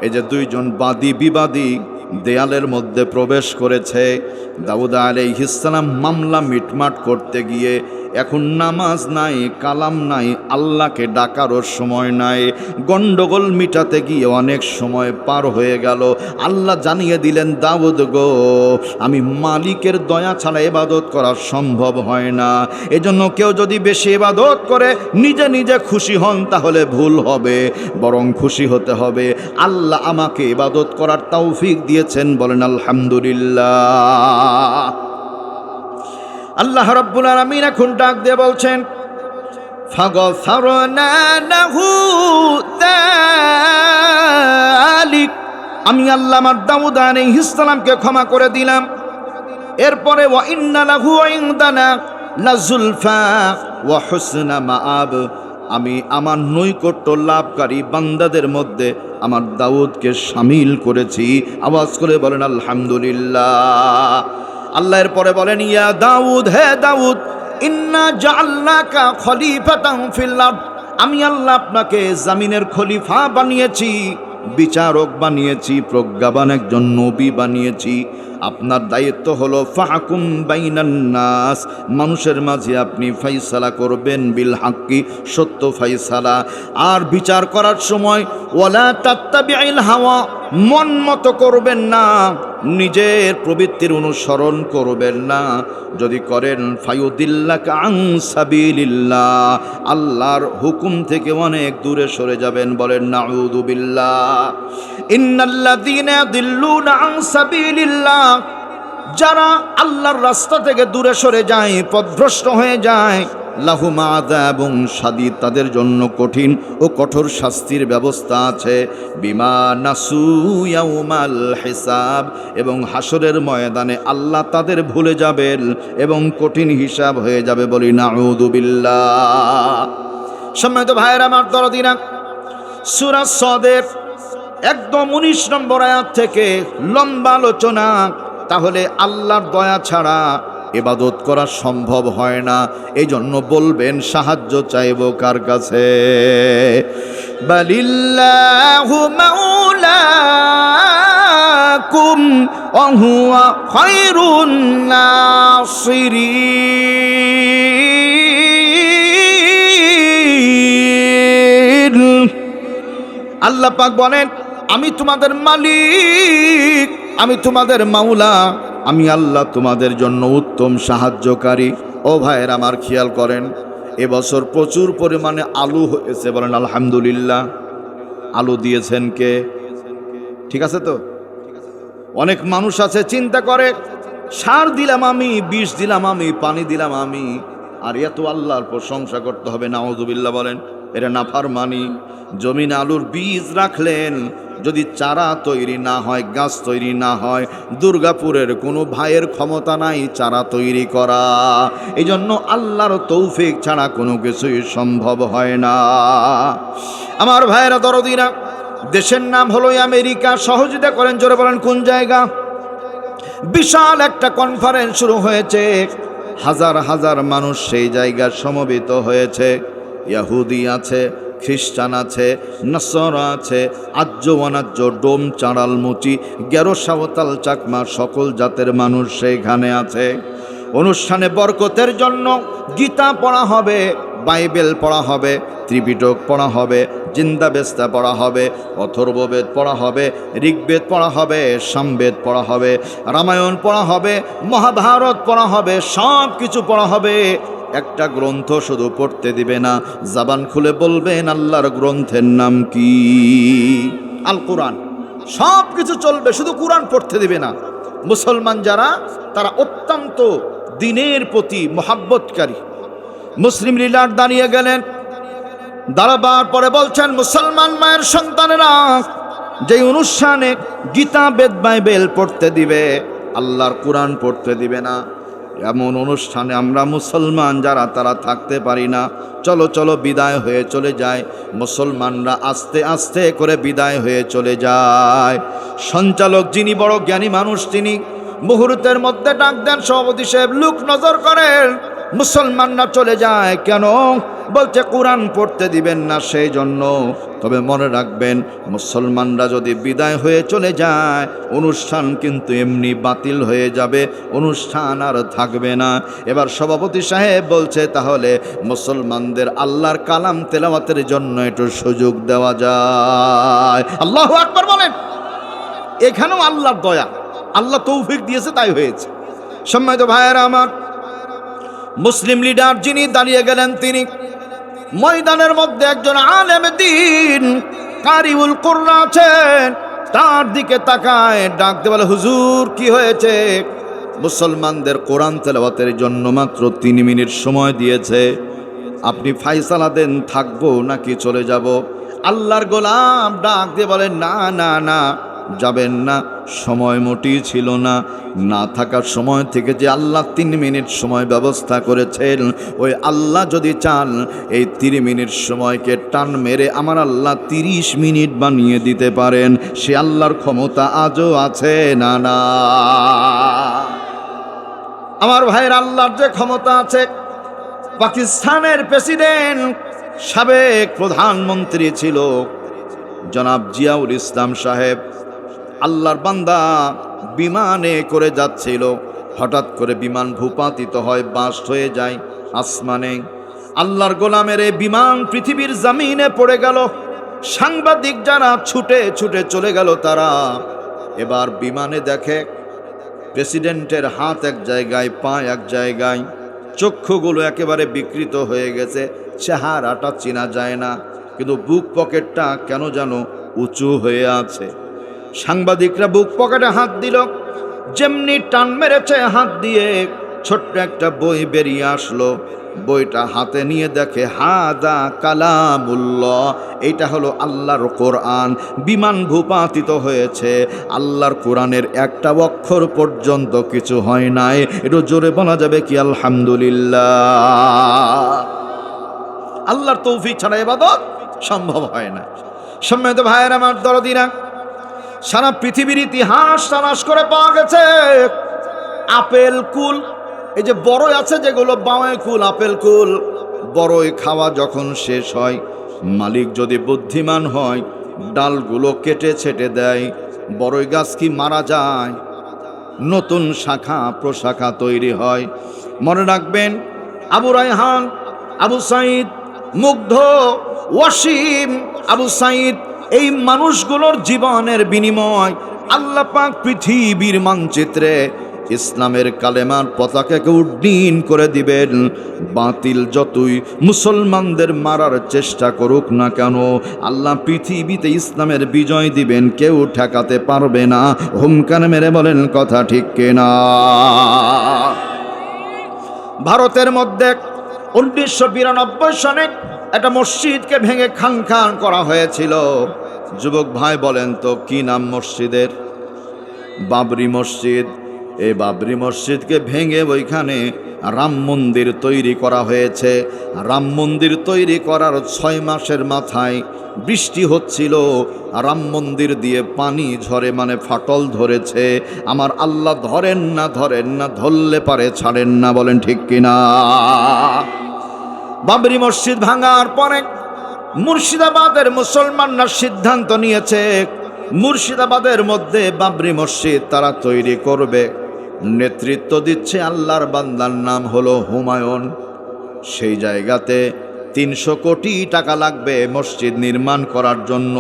এই যে দুইজন বাদী বিবাদী দেয়ালের মধ্যে প্রবেশ করেছে, দাউদ আলাইহিস সালাম মামলা মিটমাট করতে গিয়ে এখন নামাজ নাই, কালাম নাই, আল্লাহকে ডাকারও সময় নাই, গন্ডগোল মিটাতে গিয়ে অনেক সময় পার হয়ে গেল। আল্লাহ জানিয়ে দিলেন, দাউদ গো, আমি মালিকের দয়া ছাড়া ইবাদত করা সম্ভব হয় না। এজন্য কেউ যদি বেশি ইবাদত করে নিজে নিজে খুশি হন তাহলে ভুল হবে, বরং খুশি হতে হবে আল্লাহ আমাকে ইবাদত করার তৌফিক দিয়েছেন। বলেন আলহামদুলিল্লাহ। আল্লাহ রাব্বুল আলামিন এখন ডাক দিয়ে বলছেন, ফাগফারনা লাহু যালিক, আমি আল্লাহ আমার দাউদ আলাইহিস সালামকে ক্ষমা করে দিলাম। এরপরে ওয়া ইন্না লাহু ইনদানা লাযুলফা ওয়া হুসনা মাআব, আমি আমার নৈকট্য লাভকারী বান্দাদের মধ্যে আমার দাউদকে শামিল করেছি। আওয়াজ করে বলেন আলহামদুলিল্লাহ। আল্লাহ এর পরে বলেন, ইয়া দাউদ, হে দাউদ, ইন্না জাআলনাকা খলিফাতান ফিল আরদ, আমি আল্লাহ আপনাকে জমিনের খলিফা বানিয়েছি, বিচারক বানিয়েছি, প্রজ্ঞাবান একজন নবী বানিয়েছি। আপনার দায়িত্ব হলো ফাহকুম বাইনান নাস, মানুষের মাঝে আপনি ফাইসালা করবেন, বিল হাক্কি, সত্য ফাইসালা। আর বিচার করার সময় ওয়ালা তাত্তাবিউল হাওয়া, মন মতো করবেন না, নিজের প্রবৃত্তির অনুসরণ করবেন না। যদি করেন ফায়ুদিল্লাকা আন সাবিলিল্লাহ, আল্লাহর হুকুম থেকে অনেক দূরে সরে যাবেন। বলেন নাউযু বিল্লাহ। ইন্নাল্লাযীনা ইয়াদিল্লুনা আন সাবিলিল্লাহ, যারা আল্লাহর রাস্তা থেকে দূরে সরে যায়, পথভ্রষ্ট হয়ে যায়, লাহুম আযাবুন শাদীদ, তাদের জন্য কঠিন ও কঠোর শাস্তির ব্যবস্থা আছে। বিমা নাসু ইয়াউমাল হিসাব, এবং হাসরের ময়দানে আল্লাহ তাদের ভুলে যাবেন এবং কঠিন হিসাব হয়ে যাবে। বলি নাউযু বিল্লাহ। সম্মানিত ভাইয়েরা আমার দরদিরা, সূরা সদের একদম 19 নম্বর আয়াত থেকে লম্বা আলোচনা। তাহলে আল্লাহর দয়া ছাড়া ইবাদত করা সম্ভব হয় না। এই জন্য বলবেন, সাহায্য চাইব কার কাছে? বালিল্লাহু মাওলাকুম ওয়া হুয়া খায়রুন নাসিরিন। আল্লাহ পাক বলেন, আমি তোমাদের মালিক, আমি তোমাদের মাওলা, আমি আল্লাহ তোমাদের জন্য উত্তম সাহায্যকারী। ও ভাইয়ের আমার, খেয়াল করেন, এবছর প্রচুর পরিমাণে আলু হয়েছে, বলেন আলহামদুলিল্লাহ। আলু দিয়েছেন কে? ঠিক আছে তো? অনেক মানুষ আছে চিন্তা করে, সার দিলাম আমি, বিষ দিলাম আমি, পানি দিলাম আমি, আর এত আল্লাহর প্রশংসা করতে হবে? নাউযুবিল্লাহ বলেন, এটা নাফরমানি। জমিনে আলুর বীজ রাখলেন, যদি চারা তৈরি না হয়, গাছ তৈরি না হয়, দুর্গাপুরের কোনো ভাইয়ের ক্ষমতা নাই চারা তৈরি করা। এই জন্য আল্লাহর তৌফিক ছাড়া কোনো কিছুই সম্ভব হয় না। আমার ভাইয়েরা দরদিরা, দেশের নাম হলো আমেরিকা। সহযোগিতা করেন, জোরে বলেন কোন জায়গা? বিশাল একটা কনফারেন্স শুরু হয়েছে, হাজার হাজার মানুষ সেই জায়গায় সমবেত হয়েছে। ইহুদি আছে, খ্রিস্টান আছে, নাসারা আছে, আর্য অনার্য, ডোম চাঁড়াল মুচি, গেরো সাঁওতাল চাকমা, সকল জাতের মানুষ সেইখানে আছে। অনুষ্ঠানে বরকতের জন্য গীতা পড়া হবে, বাইবেল পড়া হবে, ত্রিপিটক পড়া হবে, জিন্দাবেস্তা পড়া হবে, অথর্ববেদ পড়া হবে, ঋগ্বেদ পড়া হবে, সামবেদ পড়া হবে, রামায়ণ পড়া হবে, মহাভারত পড়া হবে, সব কিছু পড়া হবে। একটা গ্রন্থ শুধু পড়তে দিবে না, জবান খুলে বলবেন আল্লাহর গ্রন্থের নাম কি? আল কোরআন। সব কিছু চলবে, শুধু কোরআন পড়তে দিবে না। মুসলমান যারা, তারা অত্যন্ত দ্বীনের প্রতি মহাব্বতকারী। মুসলিম লিডার দাঁড়িয়ে গেলেন, দাঁড়াবার পরে বলছেন, মুসলমান মায়ের সন্তানেরা, যে অনুষ্ঠানে গীতা, বেদ, বাইবেল পড়তে দিবে, আল্লাহর কোরআন পড়তে দিবে না, এমন অনুষ্ঠানে আমরা মুসলমান যারা, তারা থাকতে পারি না। চলো চলো বিদায় হয়ে চলে যায়। মুসলমানরা আস্তে আস্তে করে বিদায় হয়ে চলে যায়। সঞ্চালক যিনি বড় জ্ঞানী মানুষ, তিনি মুহূর্তের মধ্যে ডাক দেন, সভাপতি সাহেব লোক নজর করেন, মুসলমানরা চলে যায় কেন? বলছে কোরআন পড়তে দিবেন না সেই জন্য। তবে মনে রাখবেন, মুসলমানরা যদি বিদায় হয়ে চলে যায়, অনুষ্ঠান কিন্তু এমনি বাতিল হয়ে যাবে, অনুষ্ঠান আর থাকবে না। এবার সভাপতি সাহেব বলছে, তাহলে মুসলমানদের আল্লাহর কালাম তেলাওয়াতের জন্য একটু সুযোগ দেওয়া যায়। আল্লাহু আকবার বলেন। এখানেও আল্লাহর দয়া, আল্লাহ তৌফিক দিয়েছে, তাই হয়েছে। সম্মানিত ভাইয়েরা আমার, মুসলিম লিডার যিনি দাঁড়িয়ে গেলেন, তিনি ময়দানের মধ্যে একজন আলেম দ্বীন কারিউল কুরআন আছেন, তার দিকে তাকায়, ডাকতে বলে, হুজুর কি হয়েছে? মুসলমানদের কোরআন তেলাওয়াতের জন্য মাত্র 3 মিনিট সময় দিয়েছে, আপনি ফায়সালা দেন, থাকবো নাকি চলে যাব? আল্লাহর গোলাম ডাক দিয়ে বলেন, না না না, যাবেন না, সময় মোটেই ছিল না। না থাকার সময় থেকে যে আল্লাহ 3 মিনিট সময় ব্যবস্থা করেছেন, ওই আল্লাহ যদি চান এই 3 মিনিট সময়কে টান মেরে আমার আল্লাহ 30 মিনিট বানিয়ে দিতে পারেন। সে আল্লাহর ক্ষমতা আজও আছে না? না আমার ভাইয়ের, আল্লাহর যে ক্ষমতা আছে। পাকিস্তানের প্রেসিডেন্ট, সাবেক প্রধানমন্ত্রী ছিল জনাব জিয়াউল ইসলাম সাহেব, আল্লাহর বান্দা বিমানে করে যাচ্ছিল, হঠাৎ করে বিমান ভূপাতিত হয়, বাস্ট হয়ে যায় আসমানে। আল্লাহর গোলামের এই বিমান পৃথিবীর জমিনে পড়ে গেল। সাংবাদিক যারা ছুটে ছুটে চলে গেল, তারা এবার বিমানে দেখে প্রেসিডেন্টের হাত এক জায়গায়, পা এক জায়গায়, চক্ষুগুলো একেবারে বিকৃত হয়ে গেছে, চেহারাটা চেনা যায় না, কিন্তু বুক পকেটটা কেন যেন উঁচু হয়ে আছে। সাংবাদিকরা বুক পকেটে হাত দিল, যেমনি টান মেরেছে হাত দিয়ে, ছোট্ট একটা বই বেরিয়ে আসলো। বইটা হাতে নিয়ে দেখে, হাদা কালামুল্লাহ, এইটা হলো আল্লাহর কোরআন। বিমান ভূপাতিত হয়েছে, আল্লাহর কোরআনের একটা অক্ষর পর্যন্ত কিছু হয় নাই। একটু জোরে বলা যাবে কি আলহামদুলিল্লাহ? আল্লাহর তৌফিক ছাড়া ইবাদত সম্ভব হয় না। সম্মানিত ভাইয়েরা আমার দরদিরা, সারা পৃথিবীর ইতিহাস তালাশ করে পাওয়া গেছে, আপেল কুল, এই যে বড়ই আছে যেগুলো, বাঁয়ে কুল, আপেল কুল, বড়ই খাওয়া যখন শেষ হয়, মালিক যদি বুদ্ধিমান হয়, ডালগুলো কেটে ছেটে দেয়। বড়ই গাছ কি মারা যায়? নতুন শাখা প্রশাখা তৈরি হয়। মনে রাখবেন, আবু রায়হান, আবু সাঈদ, মুগ্ধ, ওয়াসিম, আবু সাঈদ, এই মানুষগুলোর জীবনের বিনিময় আল্লাহ পাক পৃথিবীর মানচিত্রে ইসলামের কালেমার পতাকাকে উড্ডীন করে দিবেন। বাতিল যতই মুসলমানদের মারার চেষ্টা করুক না কেন, আল্লাহ পৃথিবীতে ইসলামের বিজয় দিবেন, কেউ ঠেকাতে পারবে না। হুঙ্কার মেরে বলেন কথা ঠিক কিনা? ভারতের মধ্যে 1992 সনে একটা মসজিদকে ভেঙে খান খান করা হয়েছিল। যুবক ভাই বলেন তো কি নাম মসজিদের? বাবরি মসজিদ। এই বাবরি মসজিদকে ভেঙে ওইখানে রাম মন্দির তৈরি করা হয়েছে। রাম মন্দির তৈরি করার 6 মাসের মাথায় বৃষ্টি হচ্ছিল, রাম মন্দির দিয়ে পানি ঝরে, মানে ফাটল ধরেছে। আমার আল্লাহ ধরেন না, ধরলে পারে ছাড়েন না, বলেন ঠিক কিনা? বাবরি মসজিদ ভাঙার পরে মুর্শিদাবাদের মুসলমানরা সিদ্ধান্ত নিয়েছে মুর্শিদাবাদের মধ্যে বাবরি মসজিদ তারা তৈরি করবে। নেতৃত্ব দিচ্ছে আল্লাহর বান্দার নাম হলো হুমায়ুন। সেই জায়গাতে 300 কোটি টাকা লাগবে মসজিদ নির্মাণ করার জন্য।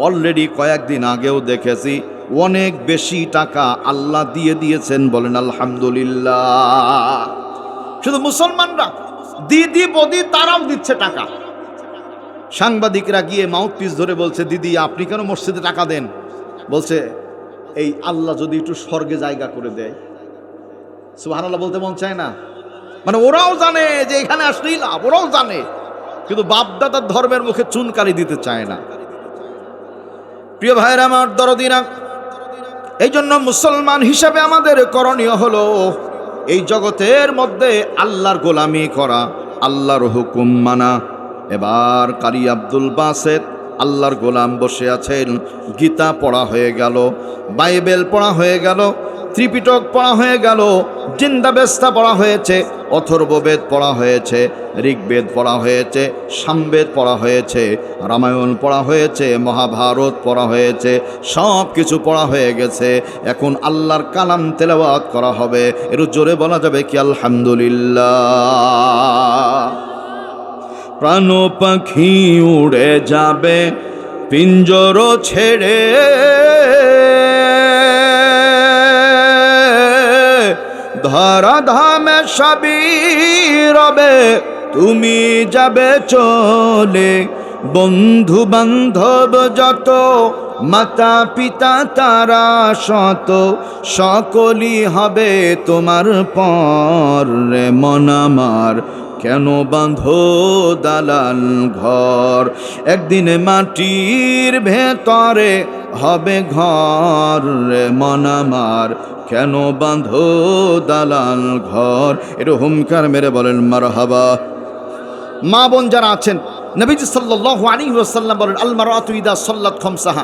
অলরেডি কয়েকদিন আগেও দেখেছি অনেক বেশি টাকা আল্লাহ দিয়ে দিয়েছেন, বলেন আলহামদুলিল্লাহ। শুধু মুসলমানরা, দিদি বদি তারাও দিচ্ছে টাকা। সাংবাদিকরা গিয়ে মাউথপিস ধরে বলছে, দিদি আপনি কেন মসজিদে টাকা দেন? বলছে এই আল্লাহ যদি একটু স্বর্গে জায়গা করে দেয়। সুবহানাল্লাহ বলতে মন চায় না? মানে ওরাও জানে যে এখানে আসলেই লাভ, ওরাও জানে, কিন্তু বাপদাদার ধর্মের মুখে চুনকালি দিতে চায় না। প্রিয় ভাইরা আমার, দরদিরা, এই জন্য মুসলমান হিসাবে আমাদের করণীয় হলো এই জগতের মধ্যে আল্লাহর গোলামি করা, আল্লাহর হুকুম মানা। এবার কারি আব্দুল বাসেত আল্লাহর গোলাম বসে আছেন। গীতা পড়া হয়ে গেল, বাইবেল পড়া হয়ে গেল, ত্রিপিটক পড়া হয়ে গেল, জিন্দাবেস্তা পড়া হয়েছে, অথর্ববেদ পড়া হয়েছে, ঋগ্বেদ পড়া হয়েছে, সামবেদ পড়া হয়েছে, রামায়ণ পড়া হয়েছে, মহাভারত পড়া হয়েছে, সব কিছু পড়া হয়ে গেছে। এখন আল্লাহর কালাম তেলাওয়াত করা হবে। এর জোরে বলা যাবে কি আলহামদুলিল্লাহ? প্রাণ পাখি উড়ে যাবে পিঞ্জর ছেড়ে, ধরা ধামে সবই রবে, তুমি যাবে চলে। বন্ধু বান্ধব যত, মাতা পিতা তারা শত, সকলই হবে তোমার পর। রে মন আমার কেন বাঁধো দালান ঘর, একদিন মাটির ভেতরে হবে ঘর। রে মন আমার কেন বাঁধো দালান ঘর। এটা হুঙ্কার মেরে বলেন মারহাবা। মা বোন যারা আছেন, নবীজি সাল্লাল্লাহু আলাইহি ওয়াসাল্লাম বলেন আল মারআতু ইযা সাল্লাত খামসাহা,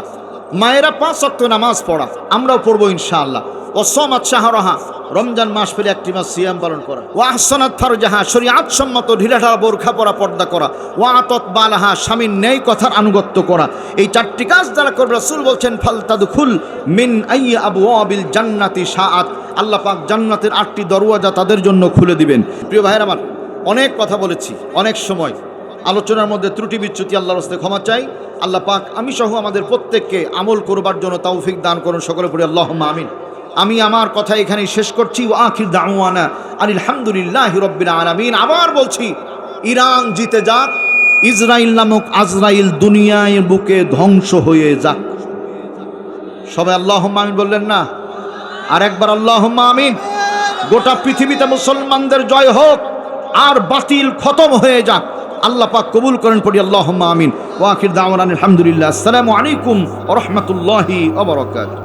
মায়েরা 5 ওয়াক্ত নামাজ পড়া, আমরাও পড়বো ইনশাআল্লাহ। ও সামাত শাহরাহা, রমজান মাস পেলে একটি মাস সিয়াম পালন করা। ও আহসানাত ফারজাহা, শরীয়ত সম্মত ঢিলাঢালা বোরখা পরা, পর্দা করা। ও আতাত বালাহা, স্বামীর ন্যায় কথার আনুগত্য করা। এই 4টি কাজ যারা করবে, রাসূল বলছেন ফালতাদখুল মিন আইয়ি আবওয়াবিল জান্নাতি শাআত, আল্লাহ পাক জান্নাতের 8টি দরওয়াজা তাদের জন্য খুলে দিবেন। প্রিয় ভাইরা আমার, অনেক কথা বলেছি, অনেক সময় আলোচনার মধ্যে ত্রুটি বিচ্যুতি আল্লাহর রাস্তায় ক্ষমা চাই। আল্লাহ পাক আমি সহ আমাদের প্রত্যেককে আমল করবার জন্য তৌফিক দান করুন। সকলে পড়ি আল্লাহুম্মা আমিন। আমি আমার কথা এখানেই শেষ করছি। ওয়া আখির দাওয়ানা আনিল হামদুলিল্লাহি রাব্বিল আলামিন। আবার বলছি, ইরান জিতে যাক, ইসরাইল নামক আজরাইল দুনিয়ার বুকে ধ্বংস হয়ে যাক। সবাই আল্লাহুম্মা আমিন বললেন না? আর একবার আল্লাহুম্মা আমিন। গোটা পৃথিবীতে মুসলমানদের জয় হোক, আর বাতিল খতম হয়ে যাক। আল্লাহ পাক কবুল করেন, পড়ি আল্লাহুম্মা আমিন। ওয়া আখির দাওয়ানা আলহামদুলিল্লাহ। আসসালামু আলাইকুম ওয়া রাহমাতুল্লাহি ওয়া বারাকাতুহু।